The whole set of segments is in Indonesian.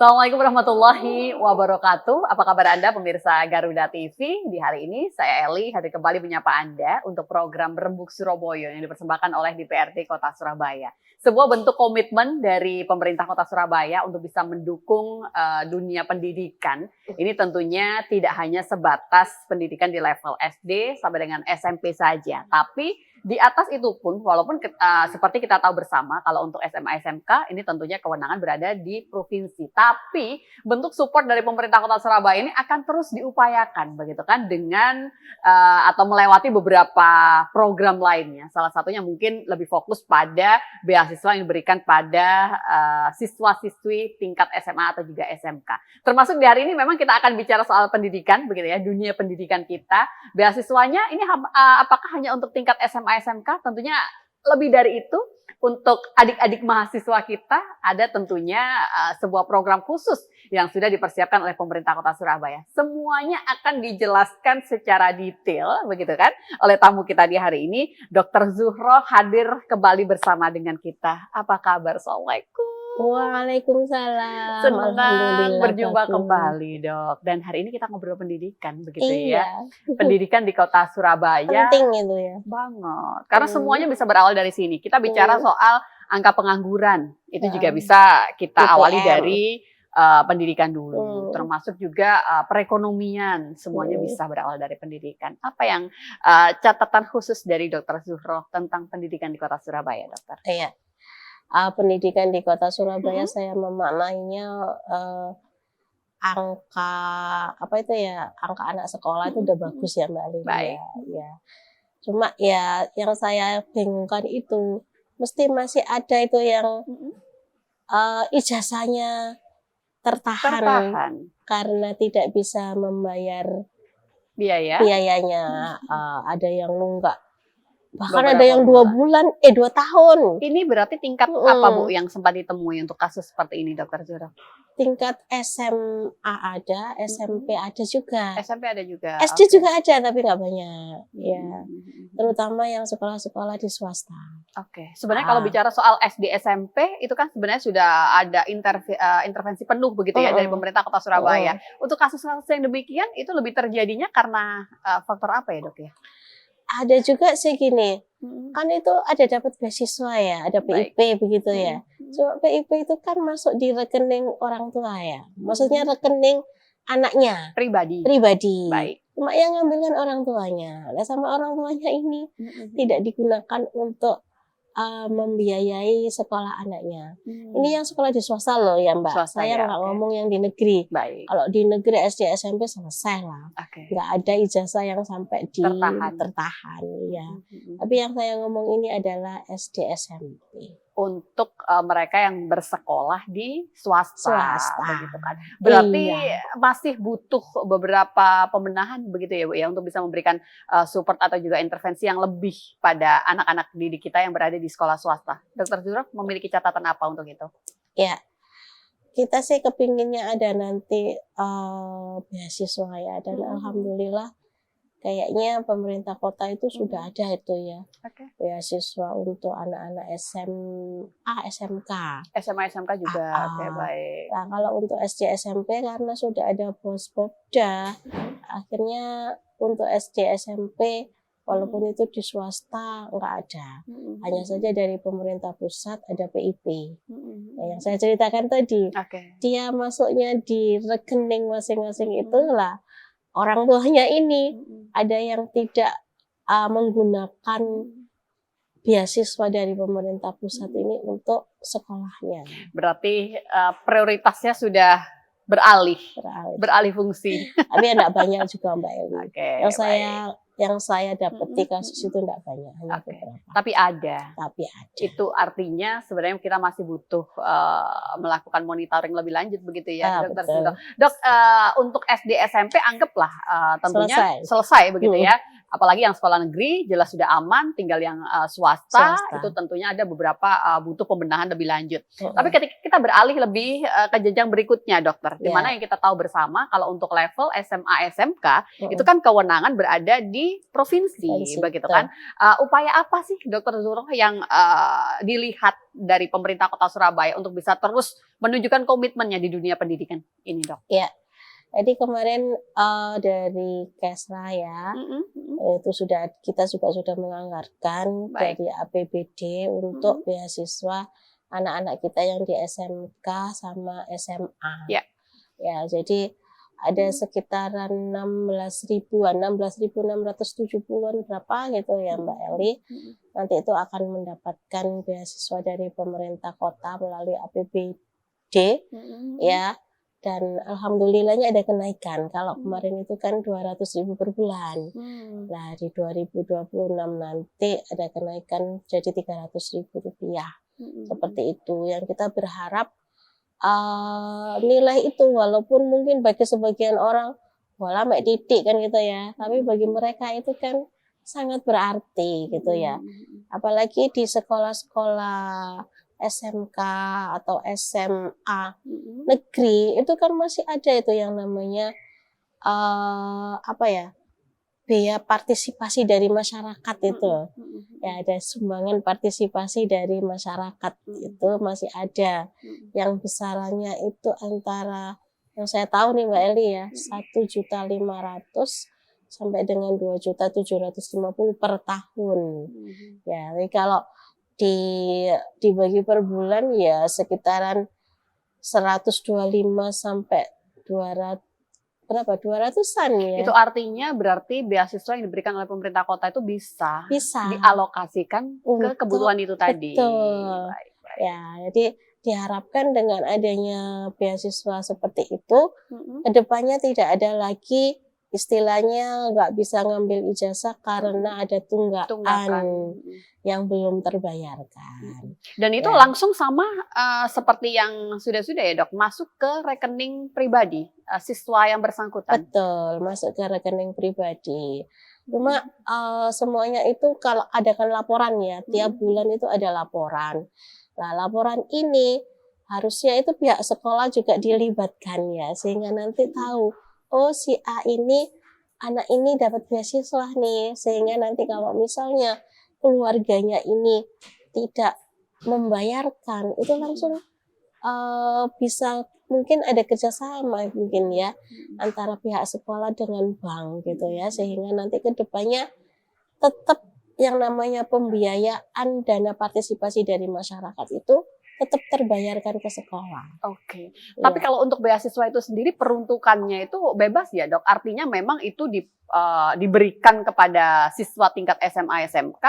Assalamualaikum warahmatullahi wabarakatuh. Apa kabar Anda pemirsa Garuda TV? Di hari ini saya Eli hadir kembali menyapa Anda untuk program Rembuk Surabaya yang dipersembahkan oleh DPRD Kota Surabaya. Sebuah bentuk komitmen dari pemerintah Kota Surabaya untuk bisa mendukung dunia pendidikan. Ini tentunya tidak hanya sebatas pendidikan di level SD sampai dengan SMP saja, tapi di atas itu pun, walaupun seperti kita tahu bersama, kalau untuk SMA SMK ini tentunya kewenangan berada di provinsi. Tapi bentuk support dari pemerintah Kota Surabaya ini akan terus diupayakan, begitu kan, dengan atau melewati beberapa program lainnya. Salah satunya mungkin lebih fokus pada beasiswa yang diberikan pada siswa-siswi tingkat SMA atau juga SMK. Termasuk di hari ini memang kita akan bicara soal pendidikan, begitu ya, dunia pendidikan kita. Beasiswanya ini apakah hanya untuk tingkat SMA SMK? Tentunya lebih dari itu. Untuk adik-adik mahasiswa kita ada tentunya sebuah program khusus yang sudah dipersiapkan oleh pemerintah Kota Surabaya. Semuanya akan dijelaskan secara detail, begitu kan, oleh tamu kita di hari ini. Dr. Zuhroh hadir kembali bersama dengan kita. Apa kabar? Assalamualaikum. Waalaikumsalam. Senang berjumpa kembali, Dok. Dan hari ini kita ngobrol pendidikan, begitu ya. Pendidikan di Kota Surabaya. Penting itu ya. Banget. Karena semuanya bisa berawal dari sini. Kita bicara soal angka pengangguran. Itu juga bisa kita awali dari pendidikan dulu. Termasuk juga perekonomian. Semuanya bisa berawal dari pendidikan. Apa yang catatan khusus dari Dr. Zuhroh tentang pendidikan di Kota Surabaya, Dokter? Iya. Pendidikan di Kota Surabaya saya memaknainya angka angka anak sekolah itu udah bagus ya Mbak Lili. Baik. Ya. Cuma ya yang saya bingungkan itu mesti masih ada itu yang ijazahnya tertahan karena tidak bisa membayar biayanya. Ada yang nunggak. Bahkan ada yang 2 tahun. Ini berarti tingkat apa Bu yang sempat ditemui untuk kasus seperti ini, Dr. Zuhroh? Tingkat SMA ada, SMP ada juga. SMP ada juga. SD juga ada tapi nggak banyak. Ya, terutama yang sekolah-sekolah di swasta. Oke. Sebenarnya kalau bicara soal SD SMP itu kan sebenarnya sudah ada intervensi penuh begitu ya dari pemerintah Kota Surabaya. Untuk kasus-kasus yang demikian itu lebih terjadinya karena faktor apa ya, Dok ya? Ada juga sih gini, kan itu ada dapat beasiswa ya, ada PIP begitu ya. Cuma PIP itu kan masuk di rekening orang tua ya, maksudnya rekening anaknya. Pribadi. Baik. Cuma yang ngambilkan orang tuanya. Nah sama orang tuanya ini tidak digunakan untuk membiayai sekolah anaknya. Ini yang sekolah di swasta loh ya Mbak. Swasta, saya nggak ngomong yang di negeri. Baik. Kalau di negeri SD SMP selesai lah. Nggak ada ijazah yang sampai tertahan ya. Tapi yang saya ngomong ini adalah SD SMP. Untuk mereka yang bersekolah di swasta. Begitu kan. Berarti masih butuh beberapa pembenahan begitu ya Bu ya untuk bisa memberikan support atau juga intervensi yang lebih pada anak-anak didik kita yang berada di sekolah swasta. Dr. Zuhroh memiliki catatan apa untuk itu? Ya, kita sih kepinginnya ada nanti beasiswa ya, dan alhamdulillah kayaknya pemerintah kota itu sudah ada itu ya, beasiswa untuk anak-anak SMA, SMK. SMA, SMK juga, oke baik. Nah kalau untuk SD, SMP karena sudah ada Bospopda, akhirnya untuk SD, SMP walaupun itu di swasta nggak ada, hanya saja dari pemerintah pusat ada PIP. Nah, yang saya ceritakan tadi, dia masuknya di rekening masing-masing itulah. Orang tuanya ini ada yang tidak menggunakan beasiswa dari pemerintah pusat ini untuk sekolahnya. Berarti prioritasnya sudah beralih fungsi. Tapi enggak banyak juga Mbak Eli. Yang saya dapati kasus itu enggak banyak, hanya beberapa. Tapi ada. Itu artinya sebenarnya kita masih butuh melakukan monitoring lebih lanjut begitu ya, Dokter Zuhroh. Dok, untuk SD SMP anggaplah tentunya selesai begitu ya. Apalagi yang sekolah negeri jelas sudah aman, tinggal yang swasta itu tentunya ada beberapa butuh pembenahan lebih lanjut. Tapi ketika kita beralih lebih ke jenjang berikutnya, dokter, di mana yang kita tahu bersama kalau untuk level SMA SMK itu kan kewenangan berada di provinsi, begitu kan? Upaya apa sih, Dokter Zuro, yang dilihat dari pemerintah Kota Surabaya untuk bisa terus menunjukkan komitmennya di dunia pendidikan ini, Dok? Ya. Jadi kemarin dari Kesra ya, itu kita juga sudah menganggarkan dari APBD untuk beasiswa anak-anak kita yang di SMK sama SMA. Ya, jadi ada sekitaran 16.670-an berapa gitu ya Mbak Eli. Nanti itu akan mendapatkan beasiswa dari pemerintah kota melalui APBD ya. Dan alhamdulillahnya ada kenaikan. Kalau kemarin itu kan 200.000 per bulan. Nah, di 2026 nanti ada kenaikan jadi 300.000 rupiah. Seperti itu. Yang kita berharap nilai itu walaupun mungkin bagi sebagian orang wala mek titik kan gitu ya. Tapi bagi mereka itu kan sangat berarti gitu ya. Apalagi di sekolah-sekolah SMK atau SMA negeri itu kan masih ada itu yang namanya biaya partisipasi dari masyarakat itu. Ya, ada sumbangan partisipasi dari masyarakat itu masih ada. Yang besarannya itu antara, yang saya tahu nih Mbak Eli ya, 1.500.000 sampai dengan 2.750.000 per tahun. Ya, jadi kalau dibagi per bulan ya sekitaran 125 sampai 200-an ya. Itu artinya berarti beasiswa yang diberikan oleh pemerintah kota itu bisa dialokasikan ke kebutuhan itu tadi. Betul. Ya, jadi diharapkan dengan adanya beasiswa seperti itu, kedepannya tidak ada lagi istilahnya nggak bisa ngambil ijazah karena ada tunggakan yang belum terbayarkan. Dan itu langsung sama seperti yang sudah-sudah ya Dok, masuk ke rekening pribadi siswa yang bersangkutan. Betul, masuk ke rekening pribadi. Cuma semuanya itu kalau adakan laporan ya, tiap bulan itu ada laporan. Nah, laporan ini harusnya itu pihak sekolah juga dilibatkan ya, sehingga nanti tahu, oh si A ini, anak ini dapat beasiswa nih, sehingga nanti kalau misalnya keluarganya ini tidak membayarkan, itu langsung bisa mungkin ada kerjasama mungkin ya antara pihak sekolah dengan bank gitu ya, sehingga nanti ke depannya tetap yang namanya pembiayaan dana partisipasi dari masyarakat itu tetap terbayarkan ke sekolah. Oke. Tapi kalau untuk beasiswa itu sendiri peruntukannya itu bebas ya Dok? Artinya memang itu diberikan kepada siswa tingkat SMA SMK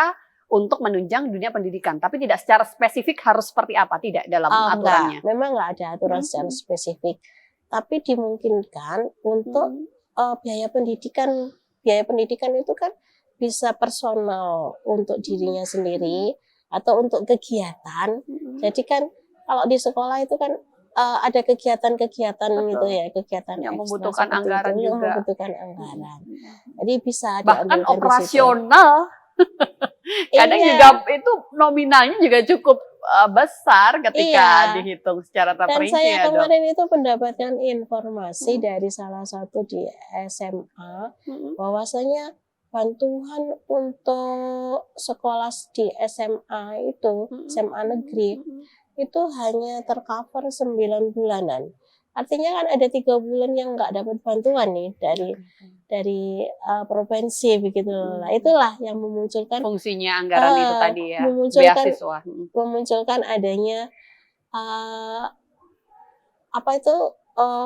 untuk menunjang dunia pendidikan, tapi tidak secara spesifik harus seperti apa, tidak dalam aturannya? Memang nggak ada aturan secara spesifik, tapi dimungkinkan untuk biaya pendidikan itu kan bisa personal untuk dirinya sendiri atau untuk kegiatan. Jadi kan kalau di sekolah itu kan ada kegiatan-kegiatan gitu ya, kegiatan yang membutuhkan anggaran itu, juga. yang membutuhkan anggaran. Jadi bisa bahkan operasional kadang juga itu nominalnya juga cukup besar ketika dihitung secara terperinci. Dan saya ya, kemarin itu mendapatkan informasi dari salah satu di SMA bahwasanya bantuan untuk sekolah di SMA itu, SMA negeri, itu hanya tercover 9 bulanan. Artinya kan ada 3 bulan yang nggak dapat bantuan nih dari provinsi begitu. Nah, itulah yang memunculkan fungsinya anggaran itu tadi ya, beasiswa. Memunculkan adanya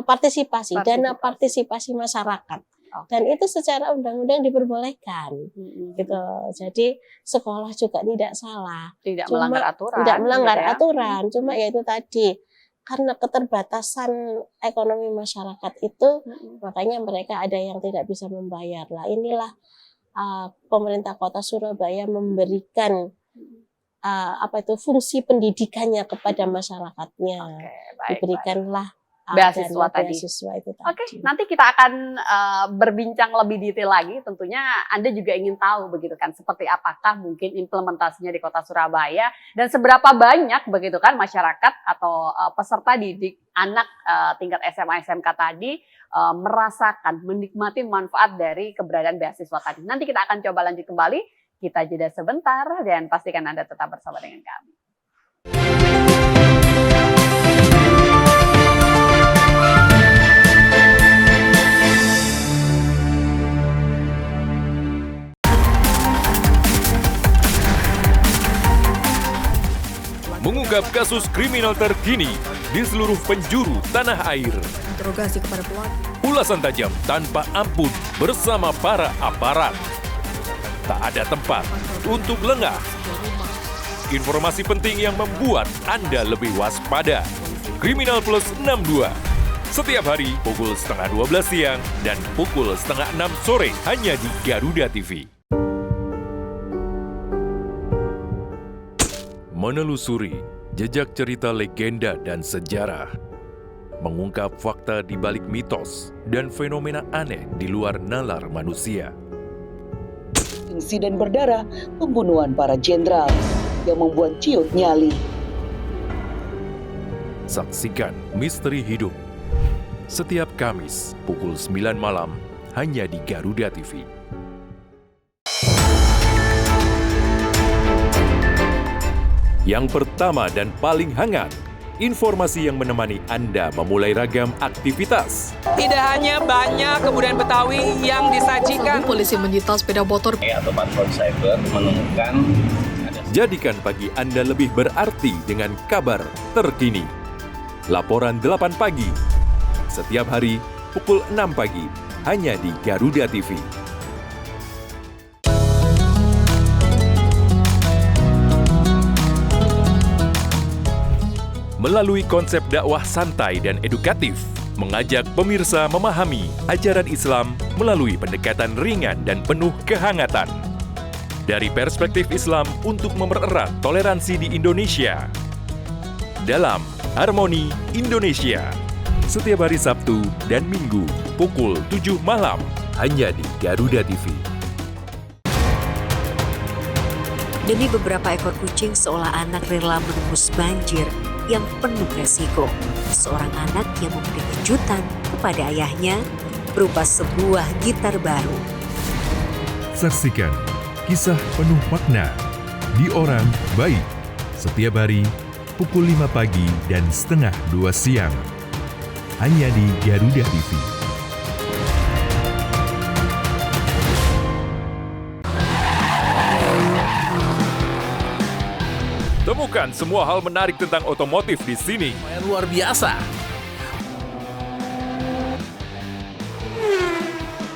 partisipasi, dana partisipasi masyarakat. Dan itu secara undang-undang diperbolehkan, gitu. Jadi sekolah juga tidak salah, tidak melanggar aturan. Tidak melanggar aturan, cuma ya itu tadi karena keterbatasan ekonomi masyarakat itu, makanya mereka ada yang tidak bisa membayar. Lah inilah pemerintah Kota Surabaya memberikan fungsi pendidikannya kepada masyarakatnya. Diberikanlah beasiswa tadi. Beasiswa itu tadi. Oke, nanti kita akan berbincang lebih detail lagi. Tentunya Anda juga ingin tahu begitu kan, seperti apakah mungkin implementasinya di Kota Surabaya dan seberapa banyak begitu kan masyarakat atau peserta didik anak tingkat SMA SMK tadi merasakan, menikmati manfaat dari keberadaan beasiswa tadi. Nanti kita akan coba lanjut kembali. Kita jeda sebentar dan pastikan Anda tetap bersama dengan kami. Mengungkap kasus kriminal terkini di seluruh penjuru tanah air. Interogasi kepada pelaku. Ulasan tajam tanpa ampun bersama para aparat. Tak ada tempat untuk lengah. Informasi penting yang membuat Anda lebih waspada. Kriminal Plus 62. Setiap hari pukul 11:30 siang dan pukul 5:30 sore hanya di Garuda TV. Menelusuri jejak cerita legenda dan sejarah, mengungkap fakta di balik mitos dan fenomena aneh di luar nalar manusia. Insiden berdarah pembunuhan para jenderal yang membuat ciut nyali. Saksikan Misteri Hidup setiap Kamis pukul 9 malam hanya di Garuda TV. Yang pertama dan paling hangat, informasi yang menemani Anda memulai ragam aktivitas. Tidak hanya banyak kebudayaan Betawi yang disajikan. Polisi menyita sepeda motor atau patroli cyber menemukan Jadikan pagi Anda lebih berarti dengan kabar terkini. Laporan 8 pagi, setiap hari pukul 6 pagi, hanya di Garuda TV. Melalui konsep dakwah santai dan edukatif, mengajak pemirsa memahami ajaran Islam melalui pendekatan ringan dan penuh kehangatan. Dari perspektif Islam untuk mempererat toleransi di Indonesia. Dalam Harmoni Indonesia, setiap hari Sabtu dan Minggu pukul 7 malam hanya di Garuda TV. Demi beberapa ekor kucing, seolah anak rela menembus banjir yang penuh resiko. Seorang anak yang memberi kejutan kepada ayahnya berupa sebuah gitar baru. Saksikan kisah penuh makna di Orang Baik setiap hari pukul 5 pagi dan 1:30 siang. Hanya di Garuda TV. Temukan semua hal menarik tentang otomotif di sini. Luar biasa.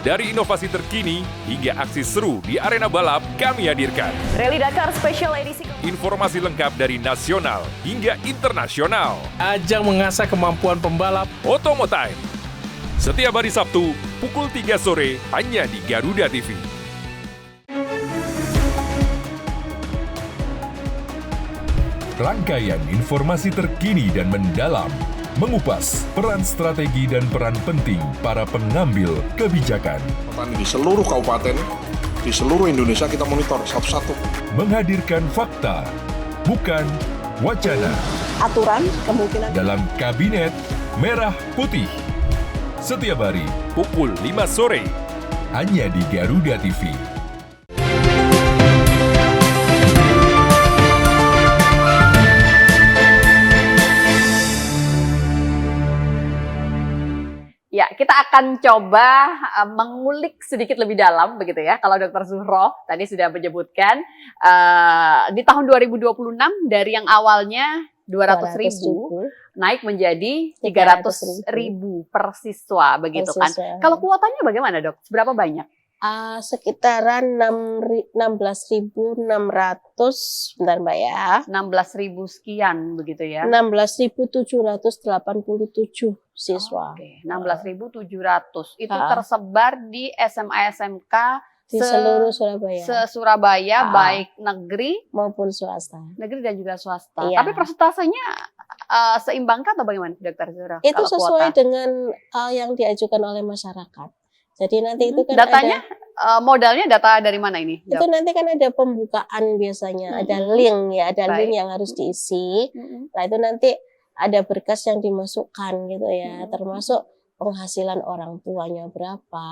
Dari inovasi terkini hingga aksi seru di arena balap, kami hadirkan Rally Dakar Special Edisi. informasi lengkap dari nasional hingga internasional. Ajang mengasah kemampuan pembalap. Otomotime. Setiap hari Sabtu, pukul 3 sore, hanya di Garuda TV. Rangkaian informasi terkini dan mendalam, mengupas peran strategi dan peran penting para pengambil kebijakan. Di seluruh kabupaten, di seluruh Indonesia kita monitor satu-satu. Menghadirkan fakta, bukan wacana. Aturan kemungkinan Dalam Kabinet Merah Putih. Setiap hari pukul 5 sore. Hanya di Garuda TV. Ya, kita akan coba mengulik sedikit lebih dalam begitu ya. Kalau Dr. Zuhro tadi sudah menyebutkan di tahun 2026 dari yang awalnya 200.000 naik menjadi 300.000 per siswa begitu kan. Kalau kuotanya bagaimana, Dok? Seberapa banyak? Sekitaran 16.600, bentar Mbak ya. 16.000 sekian begitu ya. 16.787 siswa. Oke, 16.700. Itu tersebar di SMA SMK Di seluruh Surabaya. Se-Surabaya, baik negeri maupun swasta. negeri dan juga swasta. Iya. Tapi persentasenya seimbangkah atau bagaimana, Dokter Zura? Itu Kalau sesuai kuota? dengan yang diajukan oleh masyarakat. Jadi nanti itu kan Datanya, ada, modalnya data dari mana ini, itu Dok? nanti kan ada pembukaan biasanya, ada link ya, ada link Baik. yang harus diisi. Nah itu nanti ada berkas yang dimasukkan gitu ya, termasuk penghasilan orang tuanya berapa,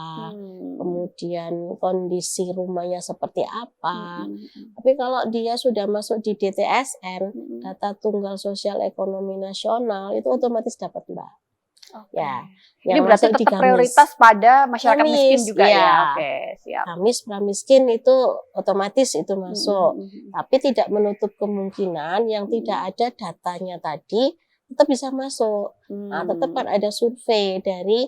kemudian kondisi rumahnya seperti apa. Tapi kalau dia sudah masuk di DTSN, data tunggal sosial ekonomi nasional, itu otomatis dapat, Mbak. Ya, Ini yang berarti masuk di tetap Gamis. prioritas pada masyarakat Gamis, miskin juga ya? ya. Oke, siap. Gamis pramiskin itu otomatis itu masuk. Tapi tidak menutup kemungkinan yang tidak ada datanya tadi tetap bisa masuk. Nah, tetap kan ada survei dari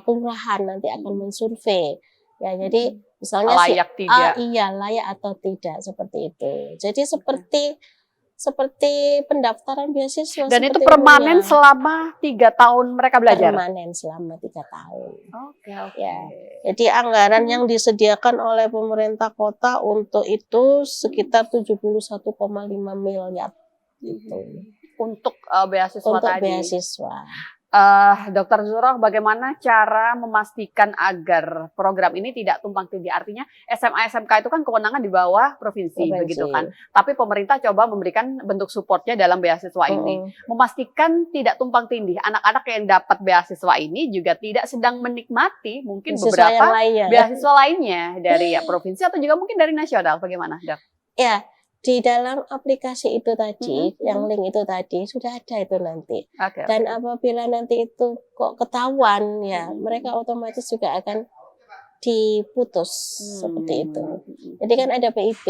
kelurahan nanti akan mensurvei. Ya, jadi misalnya Layak tidak. iya layak atau tidak seperti itu. Jadi seperti pendaftaran beasiswa. Dan itu seperti permanen umumnya. selama 3 tahun mereka belajar? Permanen selama 3 tahun. Oke. Ya. Jadi anggaran yang disediakan oleh pemerintah kota untuk itu sekitar 71,5 miliar gitu. Untuk beasiswa Untuk tadi. beasiswa. Dokter Zura, bagaimana cara memastikan agar program ini tidak tumpang tindih? Artinya SMA SMK itu kan kewenangan di bawah provinsi, begitu kan? Tapi pemerintah coba memberikan bentuk supportnya dalam beasiswa ini, memastikan tidak tumpang tindih. Anak-anak yang dapat beasiswa ini juga tidak sedang menikmati mungkin Beasiswa yang beberapa lainnya. beasiswa lainnya dari provinsi atau juga mungkin dari nasional. Bagaimana, Dok? Ya, di dalam aplikasi itu tadi, yang link itu tadi sudah ada itu nanti. Oke. Dan apabila nanti itu kok ketahuan, ya mereka otomatis juga akan diputus seperti itu. Jadi kan ada PIP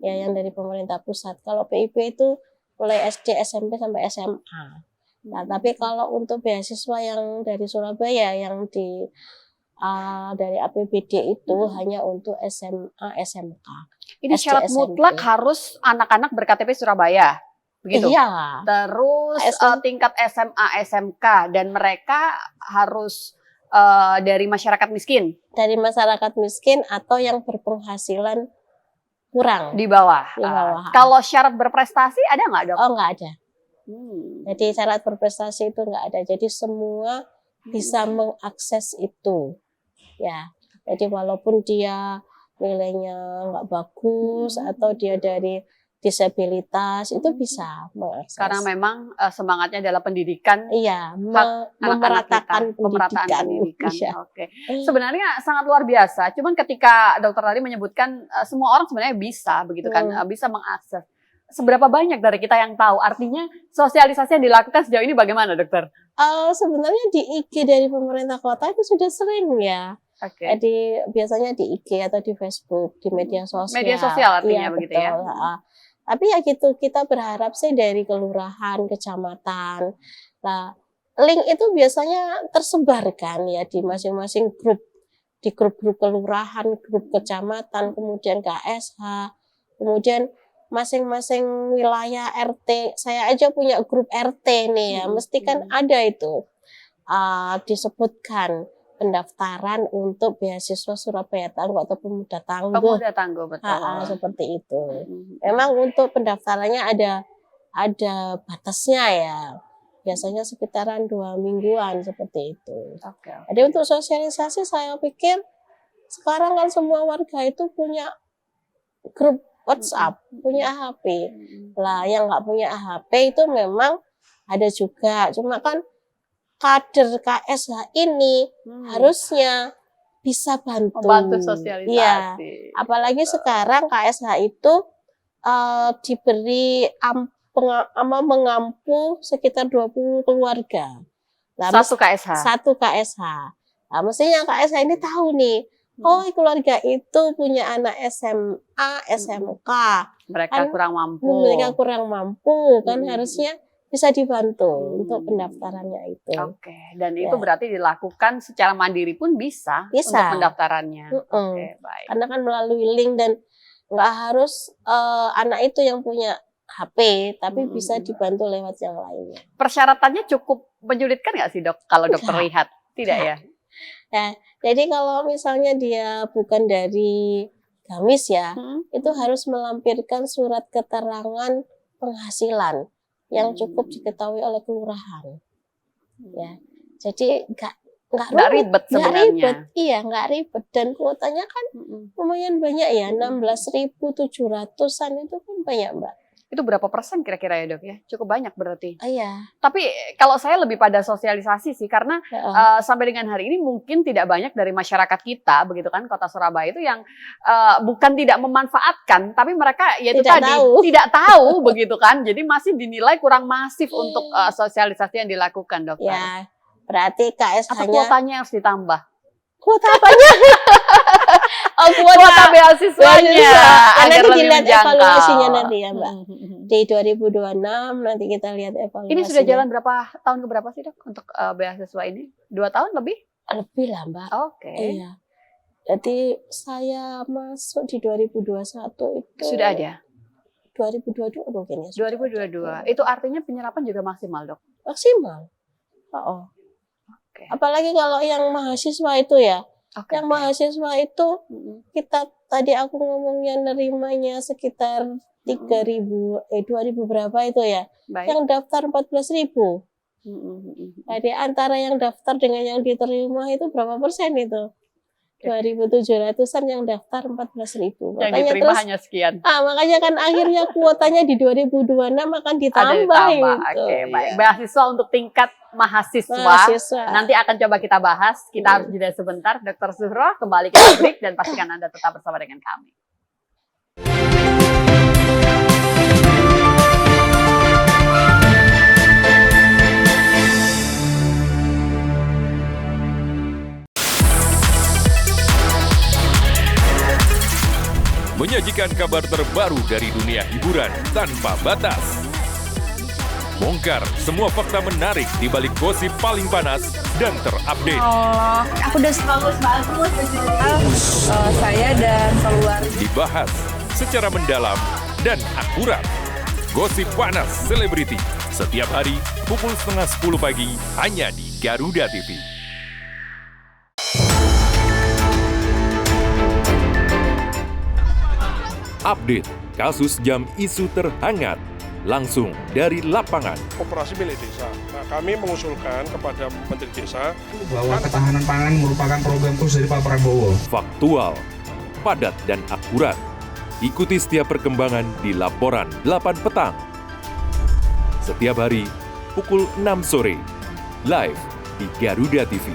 ya yang dari pemerintah pusat. Kalau PIP itu mulai SD, SMP sampai SMA. Nah, tapi kalau untuk beasiswa yang dari Surabaya yang dari APBD itu hanya untuk SMA, SMK. Ini SD, syarat SMP. mutlak harus anak-anak berKTP Surabaya, begitu? Iya. Terus tingkat SMA, SMK, dan mereka harus dari masyarakat miskin? Dari masyarakat miskin atau yang berpenghasilan kurang. Di bawah. Di bawah. Kalau syarat berprestasi ada nggak, Dok? Oh, nggak ada. Jadi syarat berprestasi itu nggak ada. Jadi semua bisa mengakses itu. Ya. Jadi walaupun dia nilainya nggak bagus atau dia dari disabilitas itu bisa mengakses. Karena memang semangatnya adalah pendidikan. Iya, memeratakan pendidikan. Iya. Oke. Sebenarnya sangat luar biasa. Cuman ketika dokter tadi menyebutkan semua orang sebenarnya bisa begitu kan, bisa mengakses. Seberapa banyak dari kita yang tahu? Artinya sosialisasi yang dilakukan sejauh ini bagaimana, Dokter? Sebenarnya di IG dari pemerintah kota itu sudah sering ya. Oke. Jadi biasanya di IG atau di Facebook, di media sosial. Media sosial artinya Iya, begitu betul, ya. Tapi ya gitu, kita berharap sih dari kelurahan, kecamatan. Nah, link itu biasanya tersebar kan ya di masing-masing grup. Di grup-grup kelurahan, grup kecamatan, kemudian KSH, kemudian masing-masing wilayah RT. Saya aja punya grup RT nih ya, mesti kan ada itu disebutkan pendaftaran untuk beasiswa Surabaya Tangguh atau Pemuda Tangguh. Pemuda Tangguh, betul. Seperti itu. Memang untuk pendaftarannya ada batasnya ya. Biasanya sekitaran 2 mingguan seperti itu. Jadi untuk sosialisasi saya pikir sekarang kan semua warga itu punya grup WhatsApp, punya HP. Lah yang nggak punya HP itu memang ada juga. Cuma kan kader KSH ini harusnya bisa bantu sosialisasi. Iya. Apalagi sekarang KSH itu diberi mengampu sekitar 20 keluarga. Nah, satu KSH. Satu KSH. Nah, mestinya KSH ini tahu nih, oh keluarga itu punya anak SMA, SMK. Mereka kan kurang mampu. Mereka kurang mampu, kan harusnya bisa dibantu untuk pendaftarannya itu. Oke, dan itu berarti dilakukan secara mandiri pun bisa. Untuk pendaftarannya. Oke, baik. Karena kan melalui link dan nggak harus anak itu yang punya HP, tapi bisa dibantu lewat yang lainnya. Persyaratannya cukup menyulitkan nggak sih, Dok? Kalau dokter lihat, tidak ya? Ya, jadi kalau misalnya dia bukan dari Gamis ya, itu harus melampirkan surat keterangan penghasilan yang cukup diketahui oleh kelurahan. Ya, jadi nggak ribet sebenarnya. Iya, nggak ribet, dan kuotanya kan lumayan banyak ya, 16.700-an itu kan banyak, Mbak. Itu berapa persen kira-kira ya, Dok ya? Cukup banyak berarti. Iya. Tapi kalau saya lebih pada sosialisasi sih, karena sampai dengan hari ini mungkin tidak banyak dari masyarakat kita, begitu kan, Kota Surabaya itu yang bukan tidak memanfaatkan, tapi mereka ya itu tidak tahu begitu kan. Jadi masih dinilai kurang masif untuk sosialisasi yang dilakukan, Dokter. Ya, berarti KS atau hanya kuotanya harus ditambah. Kuota apanya? Kuota beasiswanya agar nanti lebih dilihat menjangkau. evaluasinya nanti ya, Mbak. Di 2026 nanti kita lihat evaluasinya. Ini sudah jalan berapa tahun ke berapa sih, Dok, untuk beasiswa ini? 2 tahun lebih? Lebih lah, Mbak. Oke. Iya. Jadi saya masuk di 2021 itu sudah ada. 2022 mungkin ya. 2022. Itu artinya penyerapan juga maksimal, Dok? Maksimal. Oh. Oke. Apalagi kalau yang mahasiswa itu ya. Yang mahasiswa itu kita tadi aku ngomongnya nerimanya sekitar 2000 berapa itu ya. Baik. Yang daftar 14.000. Jadi antara yang daftar dengan yang diterima itu berapa persen itu? 2.700-an yang daftar 14.000. Yang diterima hanya sekian. Makanya kan akhirnya kuotanya di 2026 akan ditambah. Gitu. Oke, baik. Beasiswa untuk tingkat mahasiswa. Nanti akan coba kita bahas. Kita harus jeda sebentar. Dr. Zuhro, kembali ke break dan pastikan Anda tetap bersama dengan kami. Menyajikan kabar terbaru dari dunia hiburan tanpa batas. Bongkar semua fakta menarik di balik gosip paling panas dan terupdate. Aku udah bagus saya dan keluarga. Dibahas secara mendalam dan akurat. Gosip panas selebriti setiap hari pukul 9:30 pagi hanya di Garuda TV. Update kasus jam isu terhangat langsung dari lapangan. Koperasi milik desa. Nah, kami mengusulkan kepada Menteri Desa bahwa ketahanan pangan merupakan program khusus dari Pak Prabowo. Faktual, padat dan akurat. Ikuti setiap perkembangan di laporan 8 petang. Setiap hari pukul 6 sore. Live di Garuda TV.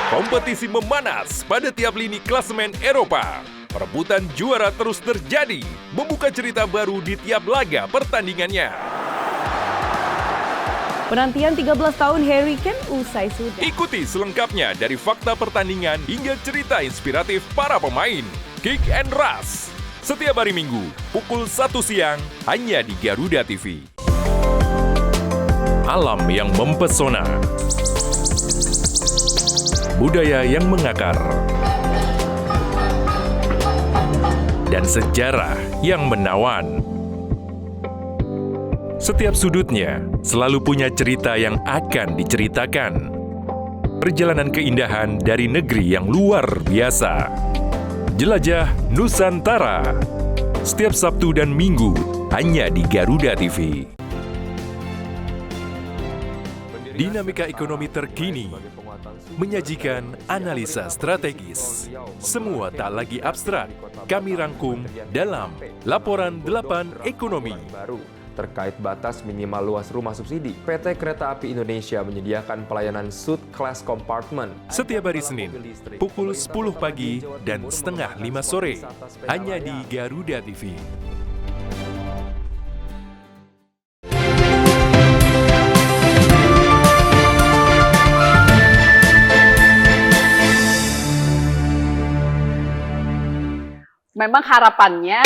Kompetisi memanas pada tiap lini klasemen Eropa. Perebutan juara terus terjadi, membuka cerita baru di tiap laga pertandingannya. Penantian 13 tahun Harry Kane usai sudah. Ikuti selengkapnya dari fakta pertandingan hingga cerita inspiratif para pemain. Kick and Rush. Setiap hari Minggu, pukul 1 siang, hanya di Garuda TV. Alam yang mempesona. Budaya yang mengakar. Dan sejarah yang menawan. Setiap sudutnya selalu punya cerita yang akan diceritakan. Perjalanan keindahan dari negeri yang luar biasa. Jelajah Nusantara. Setiap Sabtu dan Minggu hanya di Garuda TV. Dinamika ekonomi terkini menyajikan analisa strategis. Semua tak lagi abstrak. Kami rangkum dalam Laporan 8 Ekonomi. Terkait batas minimal luas rumah subsidi, PT Kereta Api Indonesia menyediakan pelayanan Suite Class Compartment. Setiap hari Senin, pukul 10 pagi dan setengah 5 sore, hanya di Garuda TV. Memang harapannya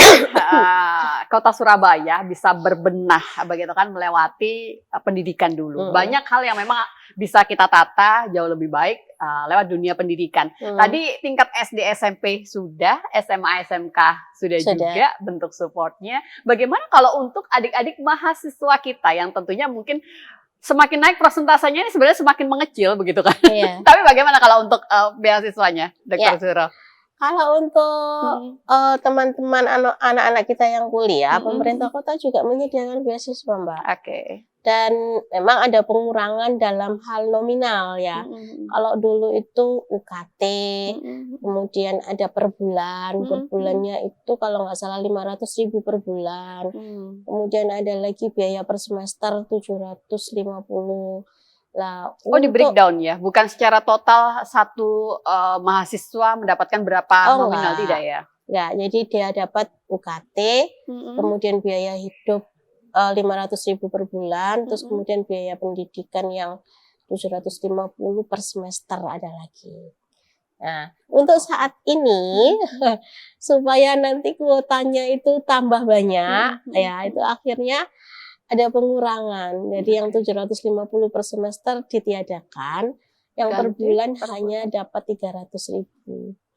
Kota Surabaya bisa berbenah begitu kan, melewati pendidikan dulu. Banyak hal yang memang bisa kita tata jauh lebih baik lewat dunia pendidikan. Tadi tingkat SD SMP sudah, SMA SMK sudah juga bentuk supportnya. Bagaimana kalau untuk adik-adik mahasiswa kita yang tentunya mungkin semakin naik persentasenya ini sebenarnya semakin mengecil begitu kan? Iya. Tapi bagaimana kalau untuk beasiswanya, Dr. Zuro? Kalau untuk teman-teman anak-anak kita yang kuliah, pemerintah kota juga menyediakan beasiswa, Mbak. Oke. Dan memang ada pengurangan dalam hal nominal ya. Kalau dulu itu UKT, kemudian ada per bulan, per bulannya itu kalau nggak salah 500.000 per bulan. Kemudian ada lagi biaya per semester 750. Lah, di breakdown ya, bukan secara total satu mahasiswa mendapatkan berapa nominal, tidak ya? Ya, jadi dia dapat UKT, kemudian biaya hidup 500.000 per bulan, terus kemudian biaya pendidikan yang 750 per semester ada lagi. Nah, untuk saat ini supaya nanti kuotanya itu tambah banyak, ya itu akhirnya ada pengurangan. Jadi yang 750 per semester ditiadakan, yang per bulan hanya dapat 300.000.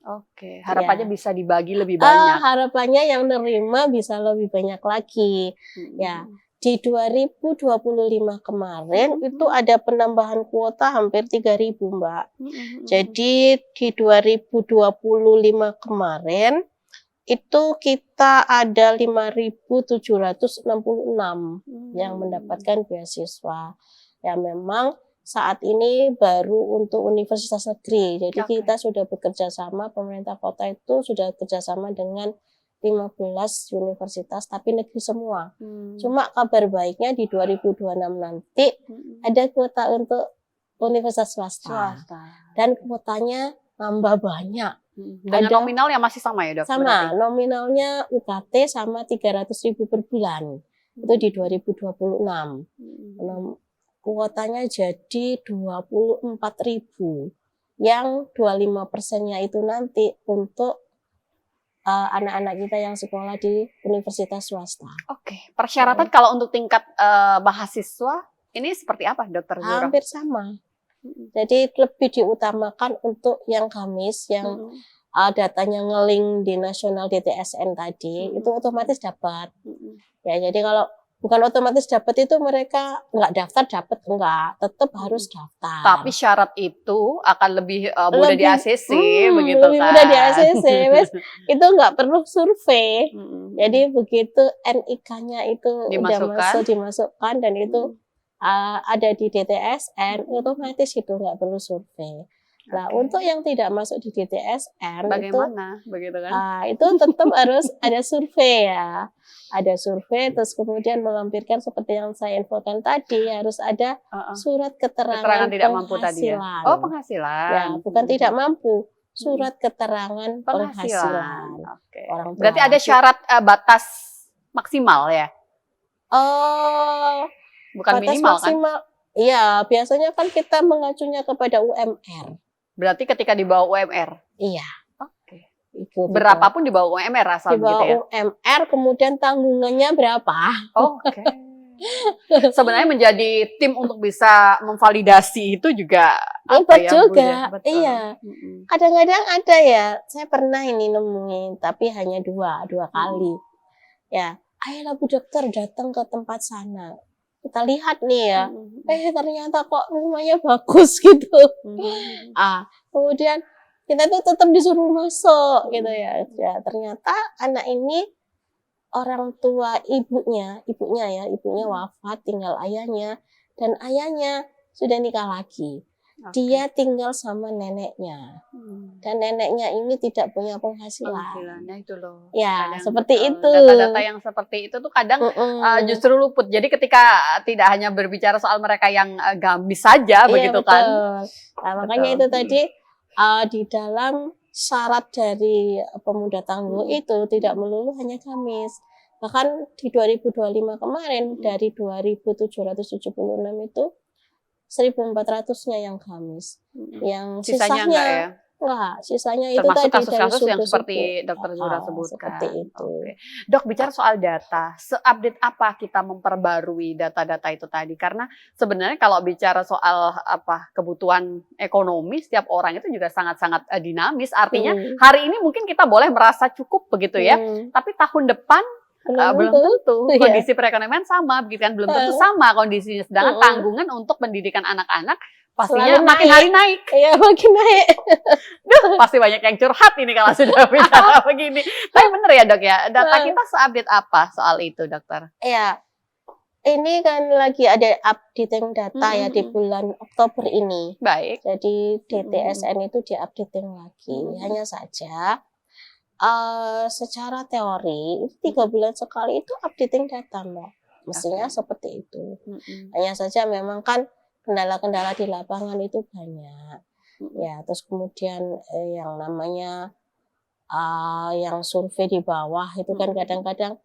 Oke, harapannya bisa dibagi lebih banyak. Harapannya yang nerima bisa lebih banyak lagi. Ya, di 2025 kemarin itu ada penambahan kuota hampir 3.000, Mbak. Jadi di 2025 kemarin itu kita ada 5.766 yang mendapatkan beasiswa. Ya memang saat ini baru untuk universitas negeri. Jadi kita sudah bekerja sama, pemerintah kota itu sudah bekerjasama dengan 15 universitas, tapi negeri semua. Cuma kabar baiknya di 2026 nanti ada kuota untuk universitas swasta. Dan kuotanya nambah banyak. Dengan nominal yang masih sama ya, Dok? Sama, nominalnya UKT sama 300.000 per bulan. Itu di 2026. Kuotanya jadi 24.000. Yang 25%-nya itu nanti untuk anak-anak kita yang sekolah di universitas swasta. Oke, persyaratan kalau untuk tingkat mahasiswa ini seperti apa, Dr. Zuro? Hampir sama. Jadi lebih diutamakan untuk yang Gamis, yang datanya ngeling di nasional DTSN tadi, itu otomatis dapat. Ya, jadi kalau bukan otomatis dapat itu mereka nggak daftar dapat, enggak, tetap harus daftar. Tapi syarat itu akan lebih mudah di ACC, begitu lebih kan? mudah di ACC, itu nggak perlu survei. Jadi begitu NIK-nya itu udah dimasukkan dan itu ada di DTSN, otomatis itu nggak perlu survei. Nah, untuk yang tidak masuk di DTSN bagaimana begitu kan? Itu tetap harus ada survei ya. Ada survei terus kemudian melampirkan seperti yang saya infokan tadi, harus ada surat keterangan tidak mampu tadi ya. Oh, penghasilan. Ya, bukan tidak mampu. Surat keterangan penghasilan. Oke. Berarti ada syarat batas maksimal ya? Bukan batas minimal maksimal, kan? Iya, biasanya kan kita mengacunya kepada UMR. Berarti ketika di bawah UMR? Iya. Oke. Berapapun di bawah UMR asal di bawah gitu ya? UMR, kemudian tanggungannya berapa? Oke. Sebenarnya menjadi tim untuk bisa memvalidasi itu juga juga. Iya. Kadang-kadang ada ya, saya pernah ini nemuin, tapi hanya dua kali. Ya, ayolah Bu Dokter datang ke tempat sana. Kita lihat nih ya, ternyata kok rumahnya bagus gitu. Kemudian kita tuh tetap disuruh masuk gitu ya. Ya, ternyata anak ini orang tua ibunya wafat, tinggal ayahnya, dan ayahnya sudah nikah lagi. Dia tinggal sama neneknya, dan neneknya ini tidak punya penghasilan. Nah itu loh. Ya, seperti itu. Data-data yang seperti itu tuh kadang justru luput. Jadi ketika tidak hanya berbicara soal mereka yang gamis saja, begitu kan? Nah, makanya itu tadi di dalam syarat dari pemuda tangguh itu tidak melulu hanya gamis. Bahkan di 2025 kemarin dari 2.776 itu 1.400-nya yang gamis. Yang sisanya sisanya itu termasuk tadi kasus-kasus dari yang suku-suku. seperti Dokter Zuhra sebutkan. Seperti itu. Dok, bicara soal data, seupdate apa kita memperbarui data-data itu tadi? Karena sebenarnya kalau bicara soal kebutuhan ekonomi, setiap orang itu juga sangat-sangat dinamis. Artinya hari ini mungkin kita boleh merasa cukup begitu ya, tapi tahun depan belum tentu kondisi perekonomian sama, begitu kan? Belum tentu sama kondisinya. Sedangkan tanggungan untuk pendidikan anak-anak pastinya makin hari naik. Iya, makin naik. Pasti banyak yang curhat ini kalau sudah bicara begini. Tapi bener ya Dok ya, data kita seupdate apa soal itu Dokter? Iya, ini kan lagi ada updating data ya di bulan Oktober ini. Baik. Jadi DTSN itu di-updating lagi. Hanya saja secara teori 3 bulan sekali itu updating data Mbak. Mestinya seperti itu. Hanya saja memang kan kendala-kendala di lapangan itu banyak. Ya, terus kemudian yang namanya yang survei di bawah itu kan kadang-kadang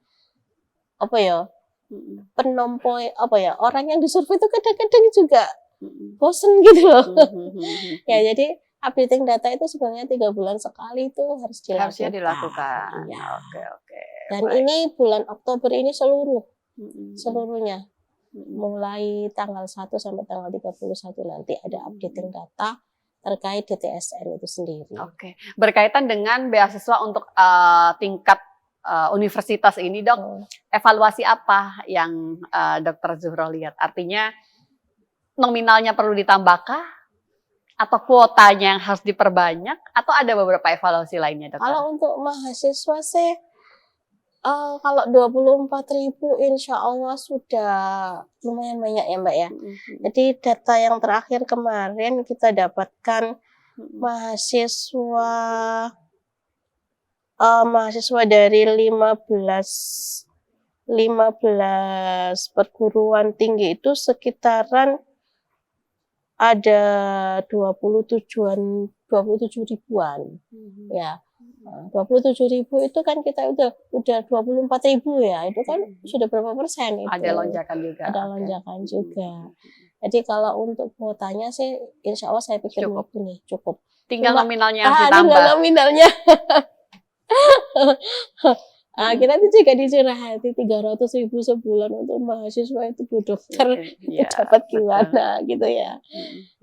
penompoi orang yang disurvei itu kadang-kadang juga bosen gitu loh. Ya, jadi updating data itu sebenarnya 3 bulan sekali itu harus dilakukan. Harusnya dilakukan. Ya. Oke. Dan ini bulan Oktober ini seluruhnya. Mulai tanggal 1 sampai tanggal 31 nanti ada updating data terkait DTSN itu sendiri. Oke. Berkaitan dengan beasiswa untuk tingkat universitas ini Dok, evaluasi apa yang Dokter Zuhra lihat? Artinya nominalnya perlu ditambahkah? Atau kuotanya yang harus diperbanyak? Atau ada beberapa evaluasi lainnya Dokter? Kalau untuk mahasiswa sih kalau 24.000 insya Allah sudah lumayan banyak ya Mbak ya. Jadi data yang terakhir kemarin kita dapatkan mahasiswa dari 15 perguruan tinggi itu sekitaran ada 27 ribuan. Ya. 27.000 itu kan kita udah 24.000 ya, itu kan sudah berapa persen itu? Ada lonjakan juga. Ada lonjakan juga. Jadi kalau untuk kuotanya sih insya Allah saya pikir cukup. Tinggal nominalnya yang ditambah. Tinggal nominalnya. Kita tuh juga dicurahati 300.000 sebulan untuk mahasiswa itu Bu Dokter itu dapat gimana gitu ya.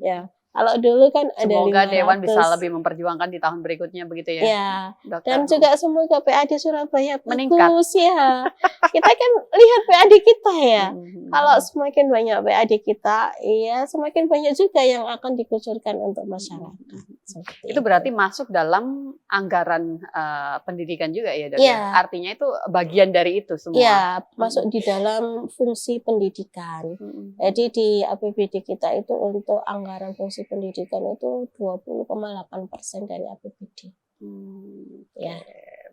Ya. Kalau dulu kan ada 500. Semoga Dewan bisa lebih memperjuangkan di tahun berikutnya begitu ya. Ya. Dan juga semoga PAD Surabaya meningkat. Bagus ya. Kita kan lihat PAD kita ya. Kalau semakin banyak PAD kita, ya semakin banyak juga yang akan dikucurkan untuk masyarakat. Itu berarti masuk dalam anggaran pendidikan juga ya, Dok? Iya. Artinya itu bagian dari itu semua. Iya, masuk di dalam fungsi pendidikan. Jadi di APBD kita itu untuk anggaran fungsi pendidikan itu 20,8% dari APBD. Ya.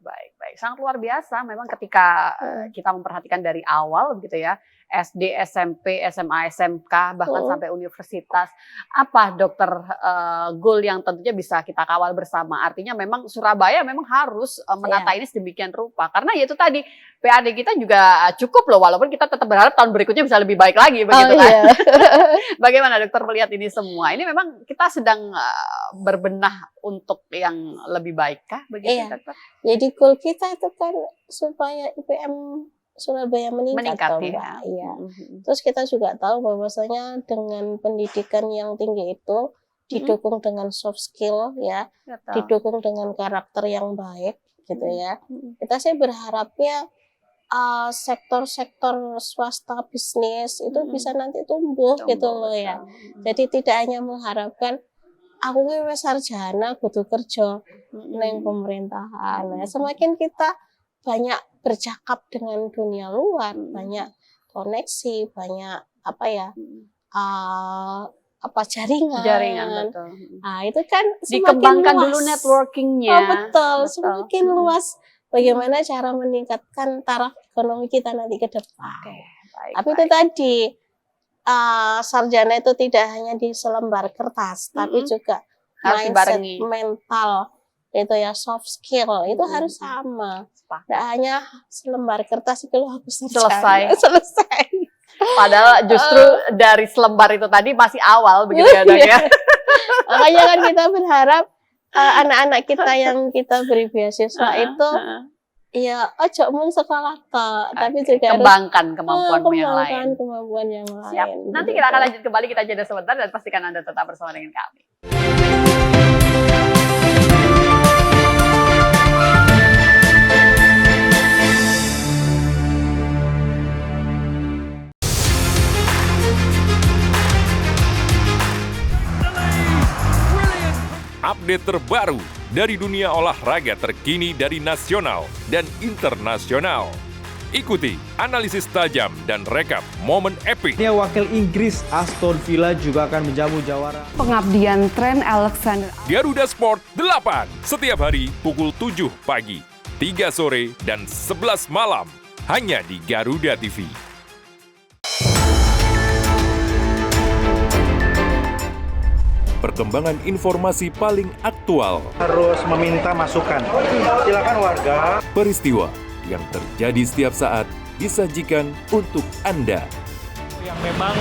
Baik. Sangat luar biasa memang ketika kita memperhatikan dari awal begitu ya. SD, SMP, SMA, SMK, bahkan sampai universitas. Apa Dokter goal yang tentunya bisa kita kawal bersama? Artinya memang Surabaya memang harus menata ini sedemikian rupa. Karena ya itu tadi PAD kita juga cukup loh, walaupun kita tetap berharap tahun berikutnya bisa lebih baik lagi begitu kan. Iya. Bagaimana Dokter melihat ini semua? Ini memang kita sedang berbenah untuk yang lebih baik kah begitu, Dokter? Jadi goal kita itu kan supaya IPM Surabaya meningkat ya. Iya. Terus kita juga tahu bahwasanya dengan pendidikan yang tinggi itu didukung dengan soft skill ya, didukung dengan karakter yang baik gitu ya. Kita sih berharapnya sektor-sektor swasta bisnis itu bisa nanti tumbuh gitu loh ya. Jadi tidak hanya mengharapkan aku wis sarjana kudu kerja neng pemerintahan. Nah, semakin kita banyak bercakap dengan dunia luar, banyak koneksi, banyak jaringan, betul. Nah, itu kan dikembangkan luas. Dulu networkingnya. Betul. Semakin luas bagaimana cara meningkatkan taraf ekonomi kita nanti ke depan. Tapi itu tadi sarjana itu tidak hanya di selembar kertas, tapi juga mindset, mental, itu ya soft skill itu harus sama. Tidak hanya selembar kertas itu aku selesai. Padahal justru dari selembar itu tadi masih awal begitu ya, Dok ya. Makanya kan kita berharap anak-anak kita yang kita beri beasiswa itu ya ojo mun sekolah tapi juga kembangkan kemampuan yang lain. Siap. Nanti kita akan lanjut kembali, kita jeda sebentar dan pastikan Anda tetap bersama dengan kami. Update terbaru dari dunia olahraga terkini dari nasional dan internasional. Ikuti analisis tajam dan rekap momen epik. Wakil Inggris Aston Villa juga akan menjamu jawara. Pengabdian Trent Alexander. Garuda Sport 8 setiap hari pukul 7 pagi, 3 sore dan 11 malam hanya di Garuda TV. Perkembangan informasi paling aktual. Harus meminta masukan. Silakan warga. Peristiwa yang terjadi setiap saat disajikan untuk Anda. Yang memang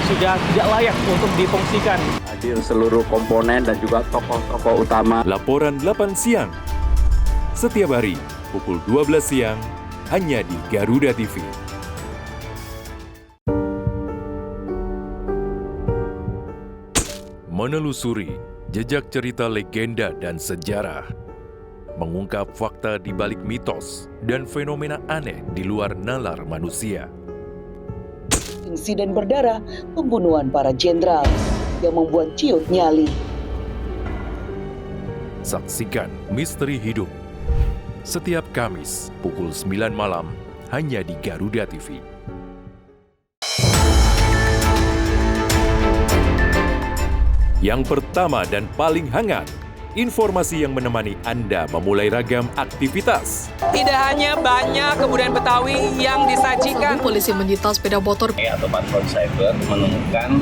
sudah tidak layak untuk difungsikan. Hadir seluruh komponen dan juga tokoh-tokoh utama. Laporan 8 siang. Setiap hari pukul 12 siang hanya di Garuda TV. Menelusuri jejak cerita legenda dan sejarah, mengungkap fakta di balik mitos dan fenomena aneh di luar nalar manusia. Insiden berdarah pembunuhan para jenderal yang membuat ciut nyali. Saksikan Misteri Hidup setiap Kamis pukul 9 malam hanya di Garuda TV. Yang pertama dan paling hangat, informasi yang menemani Anda memulai ragam aktivitas. Tidak hanya banyak kebudayaan Betawi yang disajikan. Polisi menyita sepeda motor. Atau patroli cyber menemukan.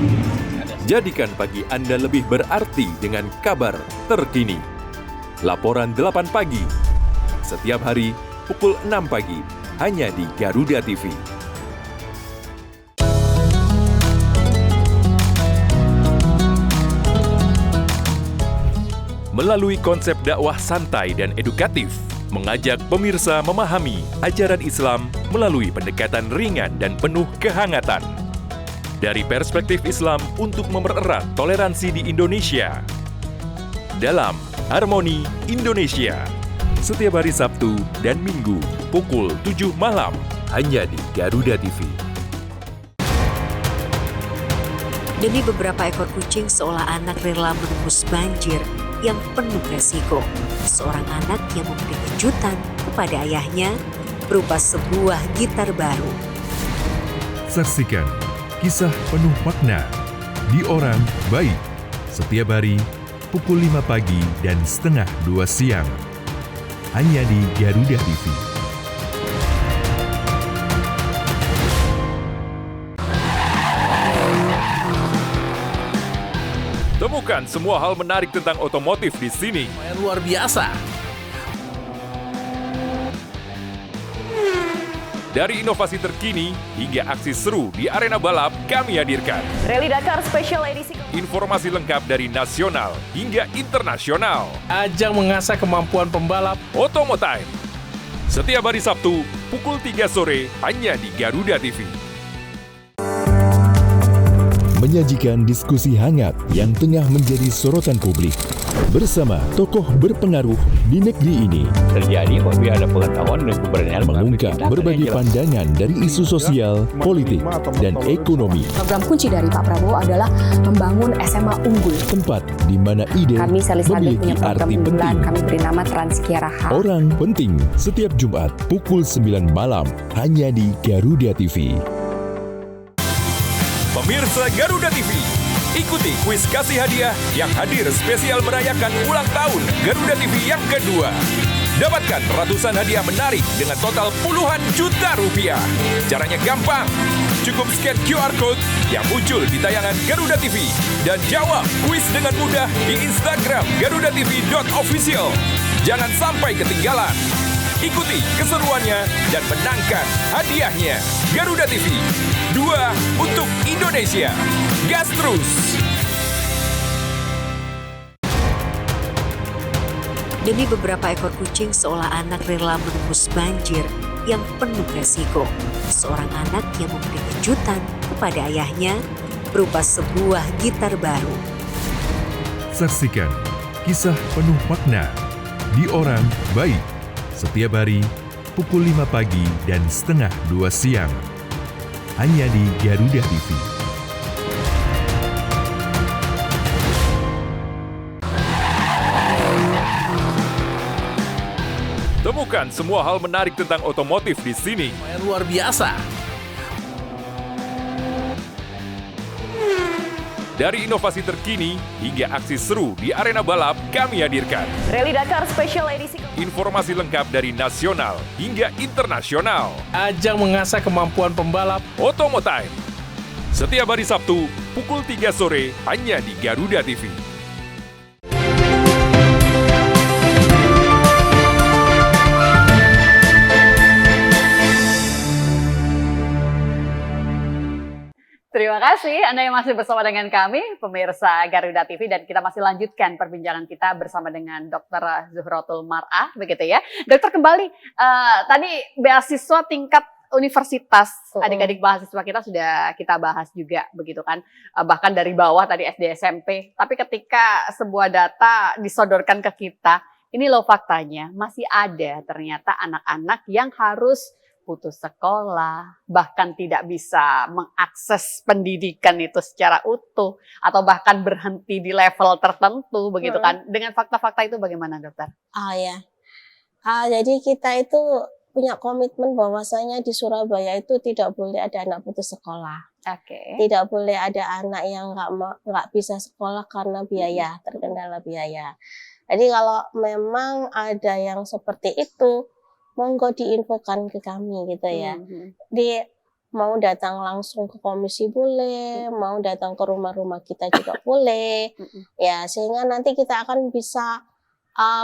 Jadikan pagi Anda lebih berarti dengan kabar terkini. Laporan 8 pagi, setiap hari pukul 6 pagi, hanya di Garuda TV. Melalui konsep dakwah santai dan edukatif, mengajak pemirsa memahami ajaran Islam melalui pendekatan ringan dan penuh kehangatan. Dari perspektif Islam untuk mempererat toleransi di Indonesia. Dalam Harmoni Indonesia, setiap hari Sabtu dan Minggu pukul 7 malam hanya di Garuda TV. Demi beberapa ekor kucing seolah anak rela menembus banjir yang penuh resiko. Seorang anak yang memberi kejutan kepada ayahnya berupa sebuah gitar baru. Saksikan kisah penuh makna di Orang Baik setiap hari pukul 5 pagi dan setengah 2 siang. Hanya di Garuda TV. Temukan semua hal menarik tentang otomotif di sini. Luar biasa. Dari inovasi terkini hingga aksi seru di arena balap kami hadirkan. Rally Dakar Special Edisi. Informasi lengkap dari nasional hingga internasional. Ajang mengasah kemampuan pembalap. Otomotime. Setiap hari Sabtu pukul 3 sore hanya di Garuda TV. Menyajikan diskusi hangat yang tengah menjadi sorotan publik bersama tokoh berpengaruh di negeri ini. Terjadi apabila ada pengetahuan dan keberanian mengungkap berbagai pandangan dari isu sosial, politik, dan ekonomi. Program kunci dari Pak Prabowo adalah membangun SMA unggul. Tempat di mana ide Kami memiliki arti penting. Kami beri nama Transkiara H. Orang penting setiap Jumat pukul 9 malam hanya di Garuda TV. Pemirsa Garuda TV, ikuti kuis kasih hadiah yang hadir spesial merayakan ulang tahun Garuda TV yang kedua. Dapatkan ratusan hadiah menarik dengan total puluhan juta rupiah. Caranya gampang, cukup scan QR Code yang muncul di tayangan Garuda TV dan jawab kuis dengan mudah di Instagram garudatv.official. Jangan sampai ketinggalan. Ikuti keseruannya dan menangkan hadiahnya. Garuda TV, 2 untuk Indonesia. Gas terus! Demi beberapa ekor kucing, seolah anak rela menembus banjir yang penuh resiko. Seorang anak yang memberi kejutan kepada ayahnya berupa sebuah gitar baru. Saksikan kisah penuh makna di Orang Baik setiap hari pukul 5 pagi dan setengah 2 siang. Hanya di Garuda TV. Temukan semua hal menarik tentang otomotif di sini. Luar biasa. Dari inovasi terkini hingga aksi seru di arena balap kami hadirkan. Rally Dakar Special Edisi. Informasi lengkap dari nasional hingga internasional. Ajang mengasah kemampuan pembalap. Otomotime. Setiap hari Sabtu pukul 3 sore hanya di Garuda TV. Terima kasih Anda yang masih bersama dengan kami, pemirsa Garuda TV, dan kita masih lanjutkan perbincangan kita bersama dengan Dr. Zuhrotul Mar'ah, begitu ya. Dokter, kembali, tadi beasiswa tingkat universitas, adik-adik mahasiswa kita sudah kita bahas juga, begitu kan. Bahkan dari bawah tadi SD, SMP, tapi ketika sebuah data disodorkan ke kita, ini loh faktanya, masih ada ternyata anak-anak yang harus putus sekolah, bahkan tidak bisa mengakses pendidikan itu secara utuh, atau bahkan berhenti di level tertentu, begitu kan? Dengan fakta-fakta itu bagaimana, dokter? Jadi kita itu punya komitmen bahwasanya di Surabaya itu tidak boleh ada anak putus sekolah. Tidak boleh ada anak yang nggak bisa sekolah karena biaya, terkendala biaya. Jadi kalau memang ada yang seperti itu, monggo diinfokan ke kami gitu ya. Mau datang langsung ke komisi boleh, mau datang ke rumah-rumah kita juga boleh. Ya, sehingga nanti kita akan bisa